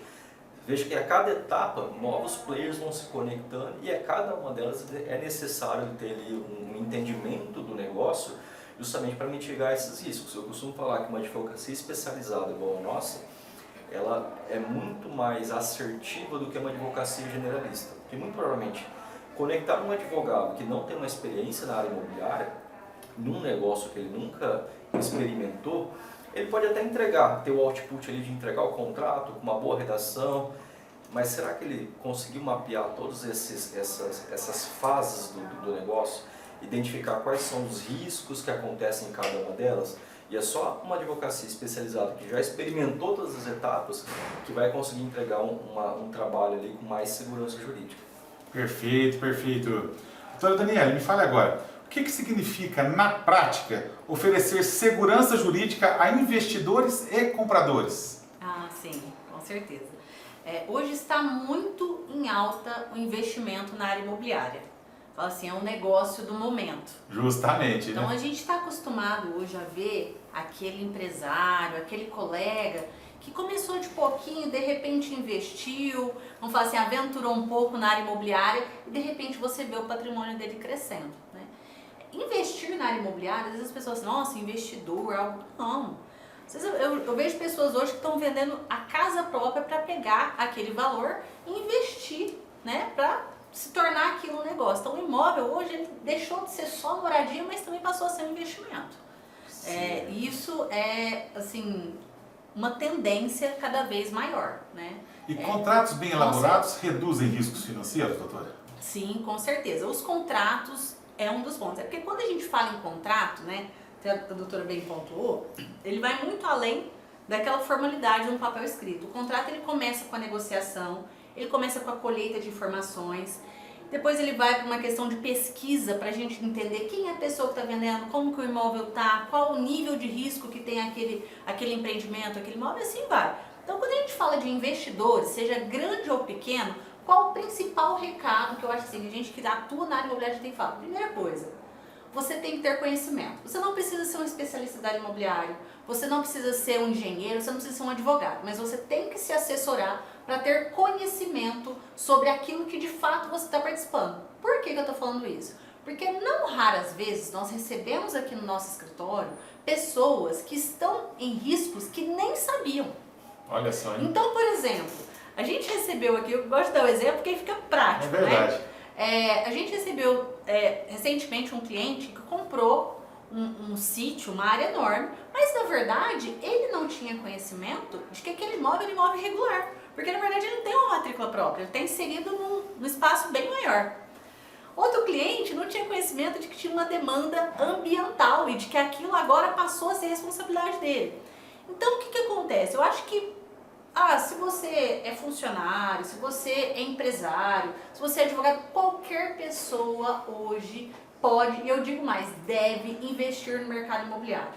veja que a cada etapa novos players vão se conectando e a cada uma delas é necessário ter ali um entendimento do negócio justamente para mitigar esses riscos. Eu costumo falar que uma advocacia especializada igual a nossa, ela é muito mais assertiva do que uma advocacia generalista, porque muito provavelmente conectar um advogado que não tem uma experiência na área imobiliária, num negócio que ele nunca experimentou, ele pode até ter o output ali de entregar o contrato com uma boa redação, mas será que ele conseguiu mapear todas essas fases do negócio, identificar quais são os riscos que acontecem em cada uma delas? E é só uma advocacia especializada que já experimentou todas as etapas que vai conseguir entregar um trabalho ali com mais segurança jurídica. Perfeito, perfeito. Doutora Daniela, me fale agora, o que significa, na prática, oferecer segurança jurídica a investidores e compradores? Ah, sim, com certeza. Hoje está muito em alta o investimento na área imobiliária. Fala assim, é um negócio do momento. Justamente, então, né? a gente está acostumado hoje a ver aquele empresário, aquele colega que começou de pouquinho, de repente investiu, vamos falar assim, aventurou um pouco na área imobiliária e de repente você vê o patrimônio dele crescendo, né? Investir na área imobiliária, às vezes as pessoas falam, nossa, investidor, algo... Não. Às vezes eu vejo pessoas hoje que estão vendendo a casa própria para pegar aquele valor e investir, né? Para se tornar aquilo um negócio. Então o imóvel hoje ele deixou de ser só moradia, mas também passou a ser um investimento. Isso é, assim, uma tendência cada vez maior, né? E contratos bem elaborados reduzem riscos financeiros, doutora? Sim, com certeza. Os contratos é um dos pontos. É porque quando a gente fala em contrato, né, que a doutora bem pontuou, ele vai muito além daquela formalidade de um papel escrito. O contrato ele começa com a negociação, ele começa com a colheita de informações, depois ele vai para uma questão de pesquisa para a gente entender quem é a pessoa que está vendendo, como que o imóvel está, qual o nível de risco que tem aquele empreendimento, aquele imóvel, e assim vai. Então, quando a gente fala de investidores, seja grande ou pequeno, qual o principal recado que eu acho assim, a gente que atua na área imobiliária tem que falar? Primeira coisa, você tem que ter conhecimento. Você não precisa ser um especialista da área imobiliária, você não precisa ser um engenheiro, você não precisa ser um advogado, mas você tem que se assessorar para ter conhecimento sobre aquilo que de fato você está participando. Por que eu estou falando isso? Porque não raras vezes nós recebemos aqui no nosso escritório pessoas que estão em riscos que nem sabiam. Olha só, hein? Então, por exemplo, a gente recebeu aqui, eu gosto de dar o exemplo porque fica prático, é verdade. né? A gente recebeu recentemente um cliente que comprou um sítio, uma área enorme, mas na verdade ele não tinha conhecimento de que aquele imóvel era imóvel irregular, porque na verdade ele não tem uma matrícula própria, ele está inserido num espaço bem maior. Outro cliente não tinha conhecimento de que tinha uma demanda ambiental e de que aquilo agora passou a ser responsabilidade dele. Então o que acontece? Eu acho que se você é funcionário, se você é empresário, se você é advogado, qualquer pessoa hoje pode, e eu digo mais, deve investir no mercado imobiliário.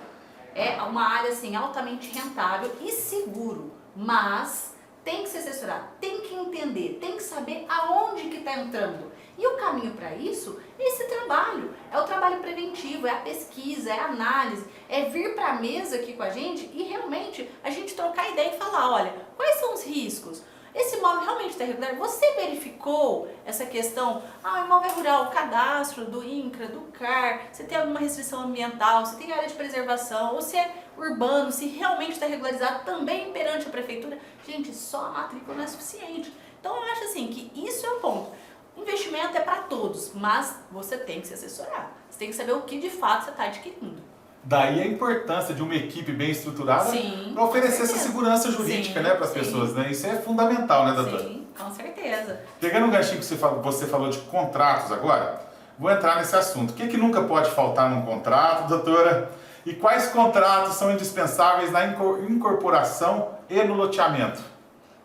É uma área assim altamente rentável e seguro, mas tem que se assessorar, tem que entender, tem que saber aonde que está entrando. E o caminho para isso é esse trabalho, é o trabalho preventivo, é a pesquisa, é a análise, é vir para a mesa aqui com a gente e realmente a gente trocar ideia e falar, olha, quais são os riscos? Esse imóvel realmente está irregular? Você verificou essa questão? O imóvel é rural, o cadastro do INCRA, do CAR, você tem alguma restrição ambiental, você tem área de preservação, ou se é urbano, se realmente está regularizado também perante a prefeitura. Gente, só a matrícula não é suficiente. Então eu acho assim que isso é um ponto. Investimento é para todos, mas você tem que se assessorar. Você tem que saber o que de fato você está adquirindo. Daí a importância de uma equipe bem estruturada para oferecer essa segurança jurídica, né, para as pessoas, né? Isso é fundamental, né, doutora? Sim, com certeza. Pegando o ganchinho que você falou de contratos agora, vou entrar nesse assunto. O que nunca pode faltar num contrato, doutora? E quais contratos são indispensáveis na incorporação e no loteamento?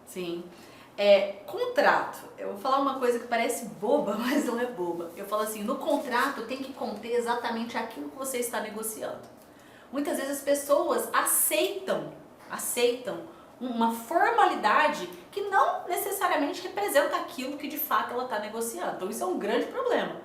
Sim. Contrato. Eu vou falar uma coisa que parece boba, mas não é boba. Eu falo assim, no contrato tem que conter exatamente aquilo que você está negociando. Muitas vezes as pessoas aceitam uma formalidade que não necessariamente representa aquilo que de fato ela está negociando. Então isso é um grande problema.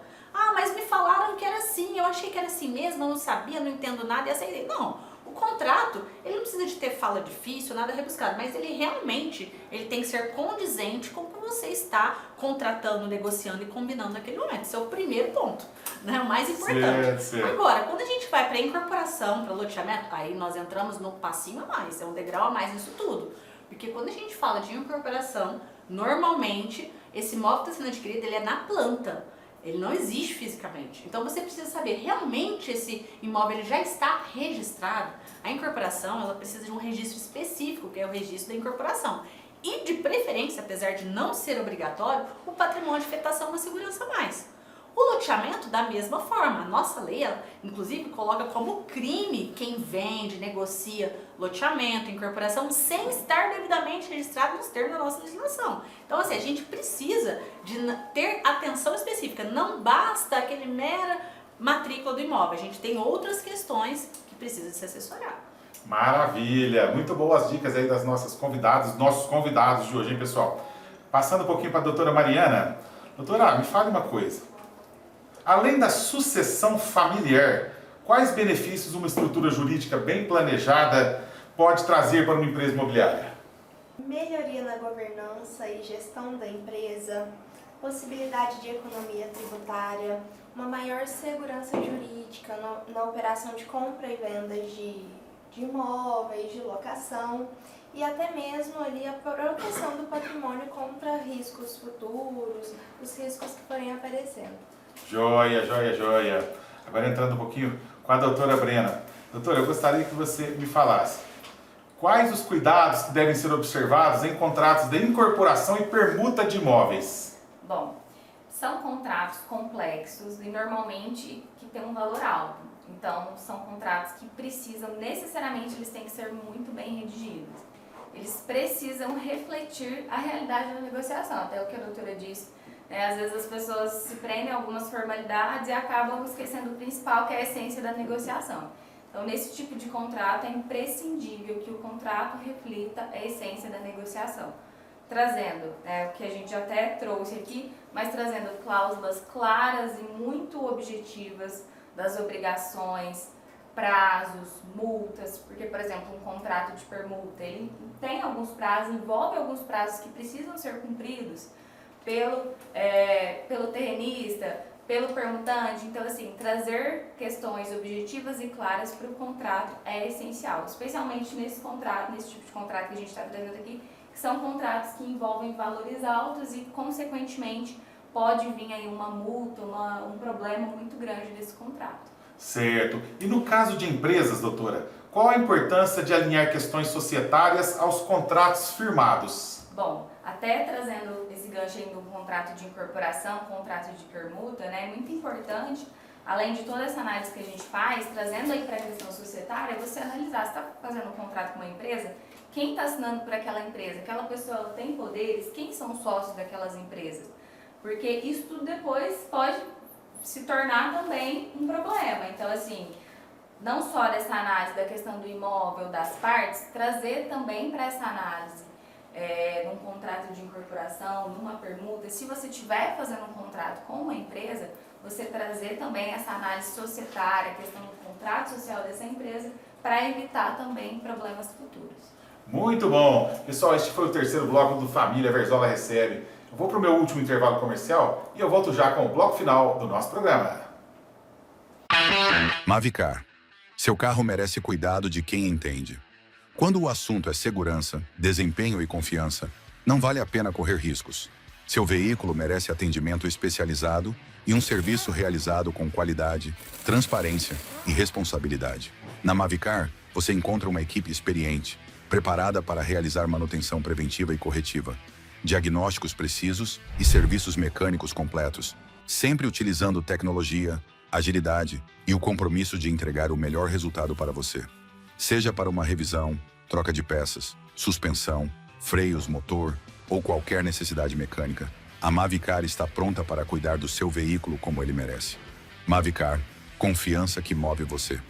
Mas me falaram que era assim, eu achei que era assim mesmo, eu não sabia, não entendo nada e aceitei. Não. O contrato, ele não precisa de ter fala difícil, nada rebuscado, mas ele realmente tem que ser condizente com o que você está contratando, negociando e combinando naquele momento. Esse é o primeiro ponto, né? O mais importante. Certo. Agora, quando a gente vai para incorporação, para loteamento, aí nós entramos no passinho a mais, é um degrau a mais nisso tudo. Porque quando a gente fala de incorporação, normalmente esse imóvel que está sendo adquirido, ele é na planta. Ele não existe fisicamente. Então você precisa saber, realmente esse imóvel ele já está registrado? A incorporação, ela precisa de um registro específico, que é o registro da incorporação. E de preferência, apesar de não ser obrigatório, o patrimônio de afetação é uma segurança a mais. O loteamento, da mesma forma, a nossa lei, ela, inclusive, coloca como crime quem vende, negocia loteamento, incorporação, sem estar devidamente registrado nos termos da nossa legislação. Então, assim, a gente precisa de ter atenção específica. Não basta aquele mera matrícula do imóvel. A gente tem outras questões que precisam se assessorar. Maravilha! Muito boas dicas aí das nossos convidados de hoje, hein, pessoal? Passando um pouquinho para a doutora Mariana. Doutora, me fale uma coisa. Além da sucessão familiar, quais benefícios uma estrutura jurídica bem planejada pode trazer para uma empresa imobiliária? Melhoria na governança e gestão da empresa, possibilidade de economia tributária, uma maior segurança jurídica na operação de compra e venda de imóveis, de locação e até mesmo ali a proteção do patrimônio contra riscos futuros, os riscos que forem aparecendo. Joia. Agora entrando um pouquinho com a doutora Brena. Doutora, eu gostaria que você me falasse quais os cuidados que devem ser observados em contratos de incorporação e permuta de imóveis. Bom, são contratos complexos e normalmente que têm um valor alto. Então, são contratos que precisam, necessariamente, eles têm que ser muito bem redigidos. Eles precisam refletir a realidade da negociação, até o que a doutora disse. Às vezes as pessoas se prendem a algumas formalidades e acabam esquecendo o principal, que é a essência da negociação. Então, nesse tipo de contrato, é imprescindível que o contrato reflita a essência da negociação. Trazendo, o que a gente até trouxe aqui, mas trazendo cláusulas claras e muito objetivas das obrigações, prazos, multas, porque, por exemplo, um contrato de permuta, ele tem alguns prazos, envolve alguns prazos que precisam ser cumpridos pelo terrenista, pelo permutante. Então, assim, trazer questões objetivas e claras para o contrato é essencial, especialmente nesse tipo de contrato que a gente está trazendo aqui, que são contratos que envolvem valores altos e, consequentemente, pode vir aí uma multa, um problema muito grande desse contrato. Certo. E no caso de empresas, doutora, qual a importância de alinhar questões societárias aos contratos firmados? Bom, até trazendo esse gancho aí do contrato de incorporação, contrato de permuta, é muito importante, além de toda essa análise que a gente faz, trazendo aí para a questão societária, você analisar, se está fazendo um contrato com uma empresa, quem está assinando por aquela empresa, aquela pessoa ela tem poderes, quem são os sócios daquelas empresas? Porque isso tudo depois pode se tornar também um problema. Então, assim, não só dessa análise da questão do imóvel, das partes, trazer também para essa análise, num contrato de incorporação, numa permuta, se você estiver fazendo um contrato com uma empresa, você trazer também essa análise societária, a questão do contrato social dessa empresa, para evitar também problemas futuros. Muito bom! Pessoal, este foi o terceiro bloco do Família Verzola Recebe. Eu vou para o meu último intervalo comercial e eu volto já com o bloco final do nosso programa. Mavicar. Seu carro merece cuidado de quem entende. Quando o assunto é segurança, desempenho e confiança, não vale a pena correr riscos. Seu veículo merece atendimento especializado e um serviço realizado com qualidade, transparência e responsabilidade. Na Mavicar, você encontra uma equipe experiente, preparada para realizar manutenção preventiva e corretiva, diagnósticos precisos e serviços mecânicos completos, sempre utilizando tecnologia, agilidade e o compromisso de entregar o melhor resultado para você. Seja para uma revisão, troca de peças, suspensão, freios, motor ou qualquer necessidade mecânica, a Mavicar está pronta para cuidar do seu veículo como ele merece. Mavicar, confiança que move você.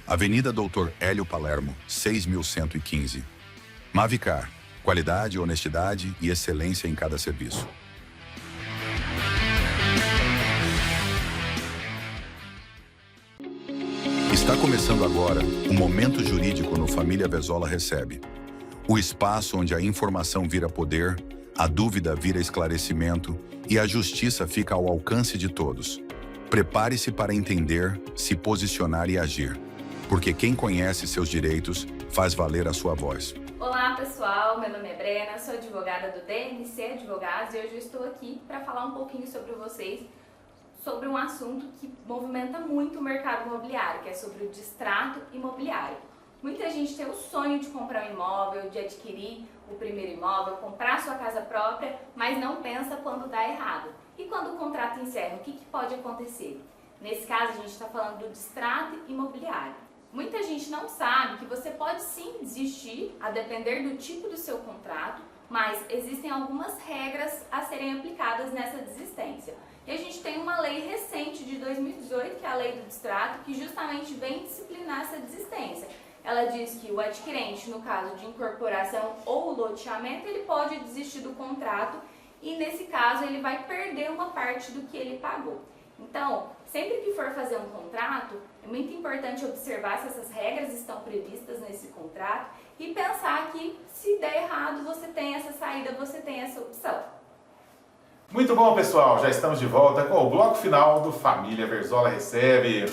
Avenida Dr. Hélio Palermo, 6115. Mavicar, qualidade, honestidade e excelência em cada serviço. Está começando agora o Momento Jurídico no Família Verzola Recebe. O espaço onde a informação vira poder, a dúvida vira esclarecimento e a justiça fica ao alcance de todos. Prepare-se para entender, se posicionar e agir, porque quem conhece seus direitos faz valer a sua voz. Olá pessoal, meu nome é Brena, sou advogada do DMC Advogados e hoje eu estou aqui para falar um pouquinho sobre vocês, sobre um assunto que movimenta muito o mercado imobiliário, que é sobre o distrato imobiliário. Muita gente tem o sonho de comprar um imóvel, de adquirir o primeiro imóvel, comprar sua casa própria, mas não pensa quando dá errado. E quando o contrato encerra, o que pode acontecer? Nesse caso, a gente está falando do distrato imobiliário. Muita gente não sabe que você pode sim desistir, a depender do tipo do seu contrato, mas existem algumas regras a serem aplicadas nessa desistência. E a gente tem uma lei recente de 2018, que é a Lei do Distrato, que justamente vem disciplinar essa desistência. Ela diz que o adquirente, no caso de incorporação ou loteamento, ele pode desistir do contrato e, nesse caso, ele vai perder uma parte do que ele pagou. Então, sempre que for fazer um contrato, é muito importante observar se essas regras estão previstas nesse contrato e pensar que, se der errado, você tem essa saída, você tem essa opção. Muito bom, pessoal. Já estamos de volta com o bloco final do Família Verzola Recebe.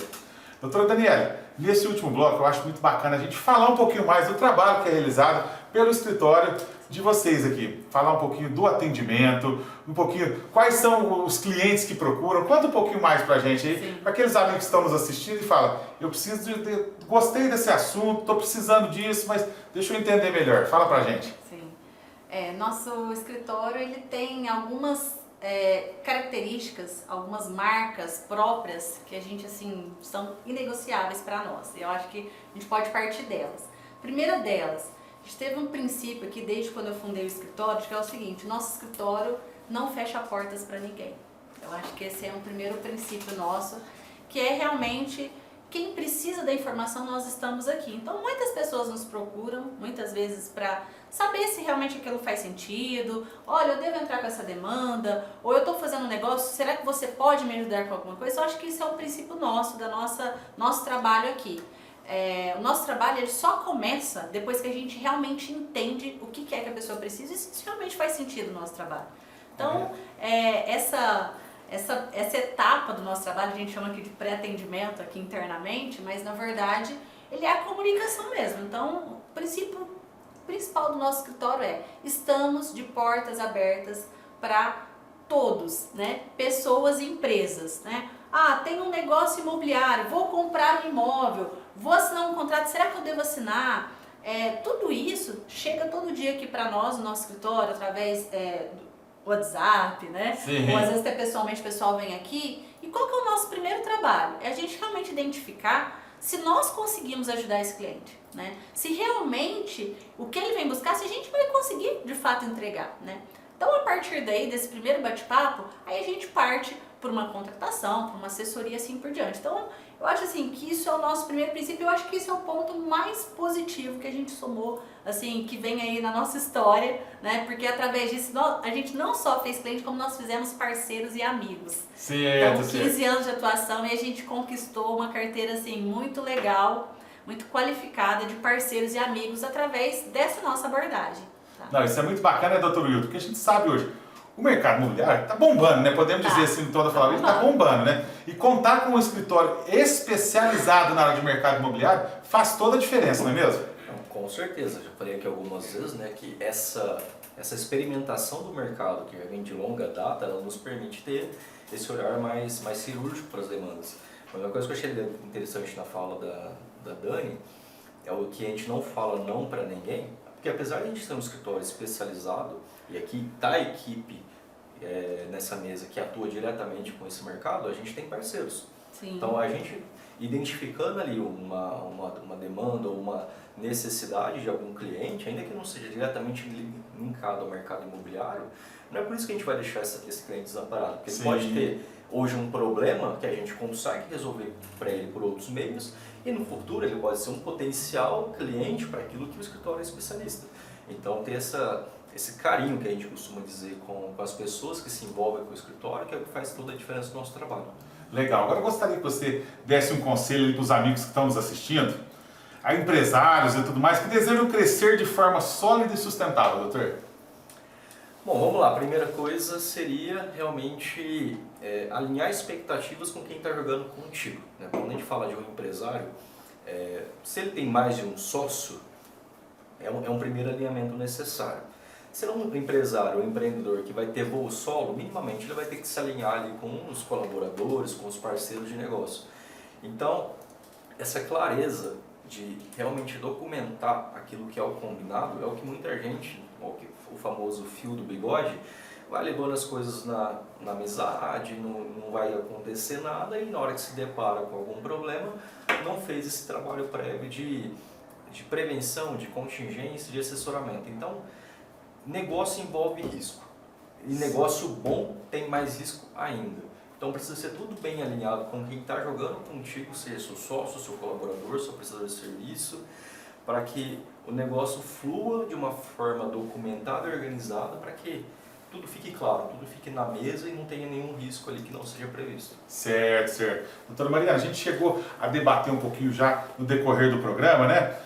Doutora Daniela, nesse último bloco eu acho muito bacana a gente falar um pouquinho mais do trabalho que é realizado pelo escritório de vocês aqui. Falar um pouquinho do atendimento, um pouquinho quais são os clientes que procuram. Conta um pouquinho mais pra gente aí, para aqueles amigos que estão nos assistindo e falam, eu preciso gostei desse assunto, estou precisando disso, mas deixa eu entender melhor. Fala pra gente. Sim. Nosso escritório ele tem algumas características, algumas marcas próprias que a gente, assim, são inegociáveis para nós. Eu acho que a gente pode partir delas. Primeira delas, a gente teve um princípio aqui desde quando eu fundei o escritório, que é o seguinte: nosso escritório não fecha portas para ninguém. Eu acho que esse é um primeiro princípio nosso, que é realmente quem precisa da informação, nós estamos aqui. Então muitas pessoas nos procuram, muitas vezes para saber se realmente aquilo faz sentido. Olha, eu devo entrar com essa demanda, ou eu estou fazendo um negócio, será que você pode me ajudar com alguma coisa? Eu acho que isso é o princípio nosso, nosso trabalho aqui. O nosso trabalho ele só começa depois que a gente realmente entende o que é que a pessoa precisa e se isso realmente faz sentido no nosso trabalho. Então, essa etapa do nosso trabalho, a gente chama aqui de pré-atendimento aqui internamente, mas na verdade ele é a comunicação mesmo. Então, o princípio principal do nosso escritório é: estamos de portas abertas para todos, né? Pessoas e empresas, né? Ah, tem um negócio imobiliário, vou comprar um imóvel, vou assinar um contrato, será que eu devo assinar? Tudo isso chega todo dia aqui para nós, no nosso escritório, através do WhatsApp, né? Sim. Ou às vezes até pessoalmente o pessoal vem aqui. E qual que é o nosso primeiro trabalho? É a gente realmente identificar se nós conseguimos ajudar esse cliente, né? Se realmente o que ele vem buscar, se a gente vai conseguir de fato entregar, né? Então, a partir daí, desse primeiro bate-papo, aí a gente parte por uma contratação, por uma assessoria, assim por diante. Então, eu acho assim que isso é o nosso primeiro princípio, eu acho que esse é o ponto mais positivo que a gente somou, assim, que vem aí na nossa história, né? Porque através disso a gente não só fez cliente, como nós fizemos parceiros e amigos. Certo, Então, 15 anos de atuação e a gente conquistou uma carteira assim muito legal, muito qualificada de parceiros e amigos através dessa nossa abordagem. Tá? Não, isso é muito bacana, doutor Wilton, porque a gente sabe hoje, o mercado imobiliário está bombando, né? Podemos dizer assim, toda palavra, está bombando, né? E contar com um escritório especializado na área de mercado imobiliário faz toda a diferença, não é mesmo? Não, com certeza, já falei aqui algumas vezes, né, que essa experimentação do mercado, que vem de longa data, ela nos permite ter esse olhar mais cirúrgico para as demandas. Mas uma coisa que eu achei interessante na fala da Dani é o que a gente não fala não para ninguém, porque apesar de a gente ter um escritório especializado, e aqui está a equipe nessa mesa que atua diretamente com esse mercado, a gente tem parceiros. Sim. Então a gente identificando ali uma demanda ou uma necessidade de algum cliente, ainda que não seja diretamente linkado ao mercado imobiliário, não é por isso que a gente vai deixar esse cliente desamparado, porque ele pode ter hoje um problema que a gente consegue resolver para ele por outros meios, e no futuro ele pode ser um potencial cliente para aquilo que o escritório é especialista. Então ter esse carinho que a gente costuma dizer com as pessoas que se envolvem com o escritório, que é o que faz toda a diferença no nosso trabalho. Legal. Agora eu gostaria que você desse um conselho para os amigos que estão nos assistindo, a empresários e tudo mais, que desejam crescer de forma sólida e sustentável, doutor. Bom, vamos lá. A primeira coisa seria realmente alinhar expectativas com quem está jogando contigo, né? Quando a gente fala de um empresário, se ele tem mais de um sócio, é um primeiro alinhamento necessário. Se é um empresário ou empreendedor que vai ter voo solo, minimamente ele vai ter que se alinhar ali com os colaboradores, com os parceiros de negócio. Então, essa clareza de realmente documentar aquilo que é o combinado é o que muita gente, o famoso fio do bigode, vai levando as coisas na amizade, não vai acontecer nada e na hora que se depara com algum problema, não fez esse trabalho prévio de prevenção, de contingência, de assessoramento. Então, negócio envolve risco. E negócio bom tem mais risco ainda. Então precisa ser tudo bem alinhado com quem está jogando contigo, seja seu sócio, seu colaborador, seu prestador de serviço, para que o negócio flua de uma forma documentada e organizada, para que tudo fique claro, tudo fique na mesa e não tenha nenhum risco ali que não seja previsto. Certo, certo. Doutora Mariana, a gente chegou a debater um pouquinho já no decorrer do programa, né?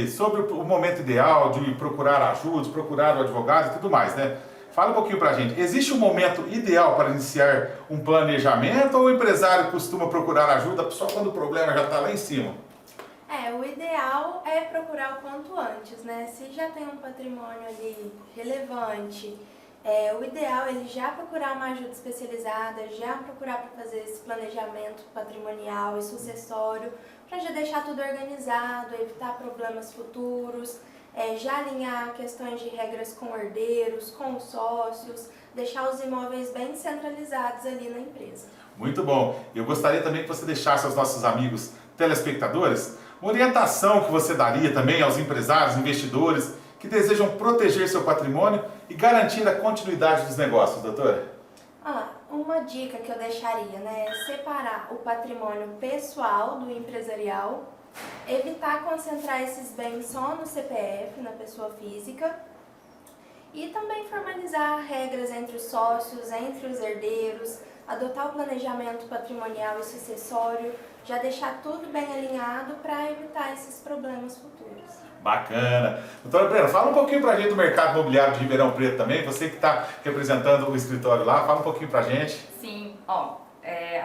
Sobre o momento ideal de procurar ajuda, procurar o advogado e tudo mais, né? Fala um pouquinho pra gente. Existe um momento ideal para iniciar um planejamento ou o empresário costuma procurar ajuda só quando o problema já está lá em cima? O ideal é procurar o quanto antes, né? Se já tem um patrimônio ali relevante, o ideal é ele já procurar uma ajuda especializada, já procurar para fazer esse planejamento patrimonial e sucessório, para já deixar tudo organizado, evitar problemas futuros, já alinhar questões de regras com herdeiros, com sócios, deixar os imóveis bem centralizados ali na empresa. Muito bom. Eu gostaria também que você deixasse aos nossos amigos telespectadores uma orientação que você daria também aos empresários, investidores que desejam proteger seu patrimônio e garantir a continuidade dos negócios, doutora. Uma dica que eu deixaria, né, é separar o patrimônio pessoal do empresarial, evitar concentrar esses bens só no CPF, na pessoa física, e também formalizar regras entre os sócios, entre os herdeiros, adotar o planejamento patrimonial e sucessório, já deixar tudo bem alinhado para evitar esses problemas futuros. Bacana. Doutora Brena, fala um pouquinho pra gente do mercado imobiliário de Ribeirão Preto também, você que está representando o escritório lá, fala um pouquinho pra gente. Sim,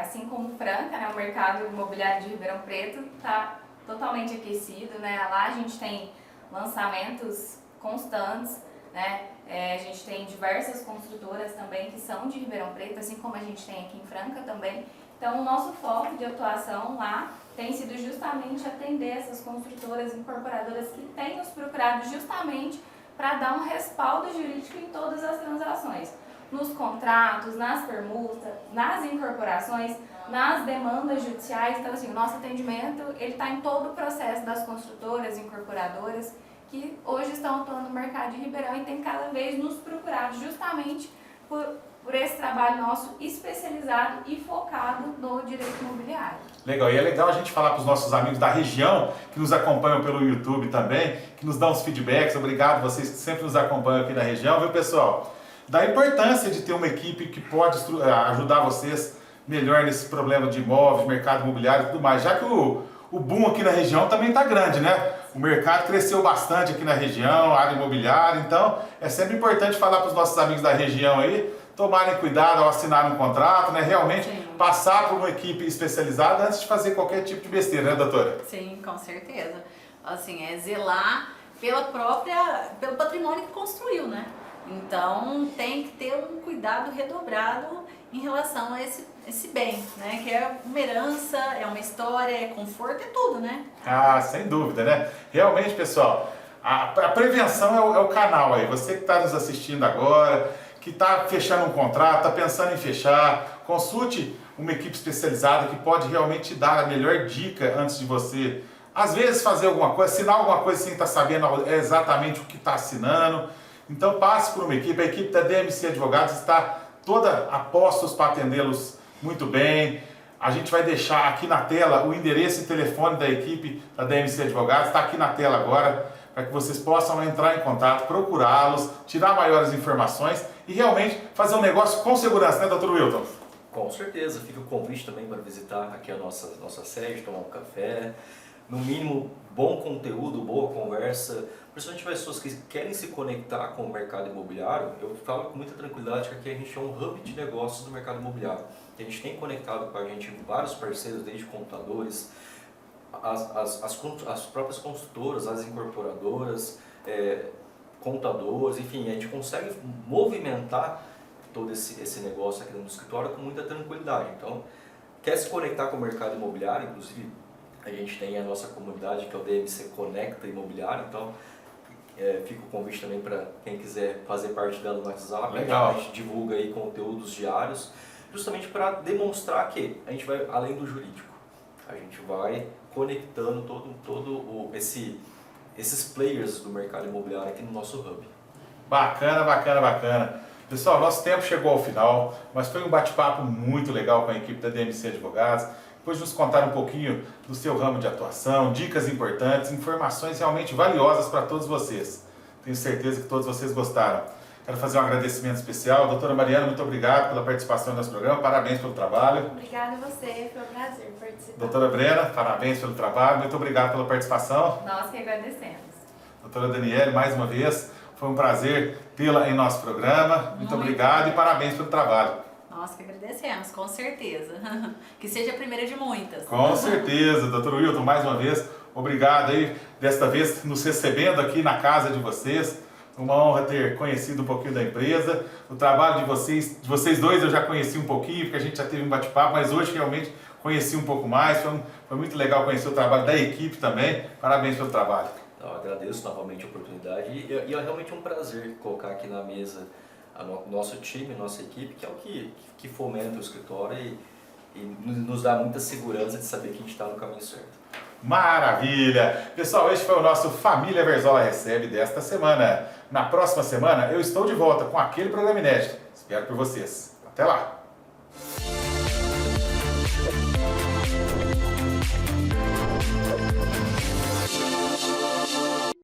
assim como Franca, né, o mercado imobiliário de Ribeirão Preto está totalmente aquecido, né? Lá a gente tem lançamentos constantes, né? A gente tem diversas construtoras também que são de Ribeirão Preto, assim como a gente tem aqui em Franca também. Então, o nosso foco de atuação lá tem sido justamente atender essas construtoras incorporadoras que têm nos procurado justamente para dar um respaldo jurídico em todas as transações. Nos contratos, nas permutas, nas incorporações, nas demandas judiciais. Então, assim, o nosso atendimento está em todo o processo das construtoras, incorporadoras, que hoje estão atuando no mercado de Ribeirão e têm cada vez nos procurado justamente por esse trabalho nosso especializado e focado no direito imobiliário. Legal, e é legal a gente falar para os nossos amigos da região, que nos acompanham pelo YouTube também, que nos dão os feedbacks. Obrigado vocês que sempre nos acompanham aqui na região, viu, pessoal? Da importância de ter uma equipe que pode ajudar vocês melhor nesse problema de imóveis, mercado imobiliário e tudo mais, já que o boom aqui na região também está grande, né? O mercado cresceu bastante aqui na região, área imobiliária, então é sempre importante falar para os nossos amigos da região aí, tomarem cuidado ao assinar um contrato, né? Realmente passar por uma equipe especializada antes de fazer qualquer tipo de besteira, né, doutora? Sim, com certeza. Assim, é zelar pelo patrimônio que construiu, né? Então tem que ter um cuidado redobrado em relação a esse bem, né? Que é uma herança, é uma história, é conforto, é tudo, né? Ah, sem dúvida, né? Realmente, pessoal, a prevenção é o canal aí. Você que está nos assistindo agora, que está fechando um contrato, está pensando em fechar, consulte uma equipe especializada que pode realmente te dar a melhor dica antes de você, às vezes, fazer alguma coisa, assinar alguma coisa sem estar sabendo exatamente o que está assinando. Então passe por uma equipe, a equipe da DMC Advogados está toda a postos para atendê-los muito bem. A gente vai deixar aqui na tela o endereço e telefone da equipe da DMC Advogados, está aqui na tela agora, para que vocês possam entrar em contato, procurá-los, tirar maiores informações e realmente fazer um negócio com segurança, né, Dr. Wilton? Com certeza, fica o convite também para visitar aqui a nossa sede, tomar um café. No mínimo, bom conteúdo, boa conversa. Principalmente pessoas que querem se conectar com o mercado imobiliário, eu falo com muita tranquilidade que aqui a gente é um hub de negócios do mercado imobiliário. A gente tem conectado com a gente vários parceiros, desde computadores, as próprias construtoras, as incorporadoras, contadores, enfim, a gente consegue movimentar todo esse negócio aqui no escritório com muita tranquilidade. Então, quer se conectar com o mercado imobiliário, inclusive a gente tem a nossa comunidade que é o DMC Conecta Imobiliário, então fica o convite também para quem quiser fazer parte dela no WhatsApp. Legal. A gente divulga aí conteúdos diários, justamente para demonstrar que a gente vai além do jurídico. A gente vai conectando esses players do mercado imobiliário aqui no nosso hub. Bacana, bacana, bacana. Pessoal, nosso tempo chegou ao final, mas foi um bate-papo muito legal com a equipe da DMC Advogados. Depois de nos contar um pouquinho do seu ramo de atuação, dicas importantes, informações realmente valiosas para todos vocês. Tenho certeza que todos vocês gostaram. Quero fazer um agradecimento especial. Doutora Mariana, muito obrigado pela participação no nosso programa. Parabéns pelo trabalho. Obrigada a você, foi um prazer participar. Doutora Brena, parabéns pelo trabalho. Muito obrigado pela participação. Nós que agradecemos. Doutora Daniele, mais uma vez, foi um prazer tê-la em nosso programa. Muito obrigado e parabéns pelo trabalho. Nós que agradecemos, com certeza. Que seja a primeira de muitas. Com certeza, doutor Wilton, mais uma vez, obrigado aí, desta vez nos recebendo aqui na casa de vocês. Uma honra ter conhecido um pouquinho da empresa. O trabalho de vocês dois eu já conheci um pouquinho, porque a gente já teve um bate-papo, mas hoje realmente conheci um pouco mais. Foi muito legal conhecer o trabalho da equipe também. Parabéns pelo trabalho. Eu agradeço novamente a oportunidade e é realmente um prazer colocar aqui na mesa o nosso time, nossa equipe, que é o que fomenta o escritório e nos dá muita segurança de saber que a gente está no caminho certo. Maravilha! Pessoal, este foi o nosso Família Verzola Recebe desta semana. Na próxima semana eu estou de volta com aquele programa inédito. Espero por vocês. Até lá!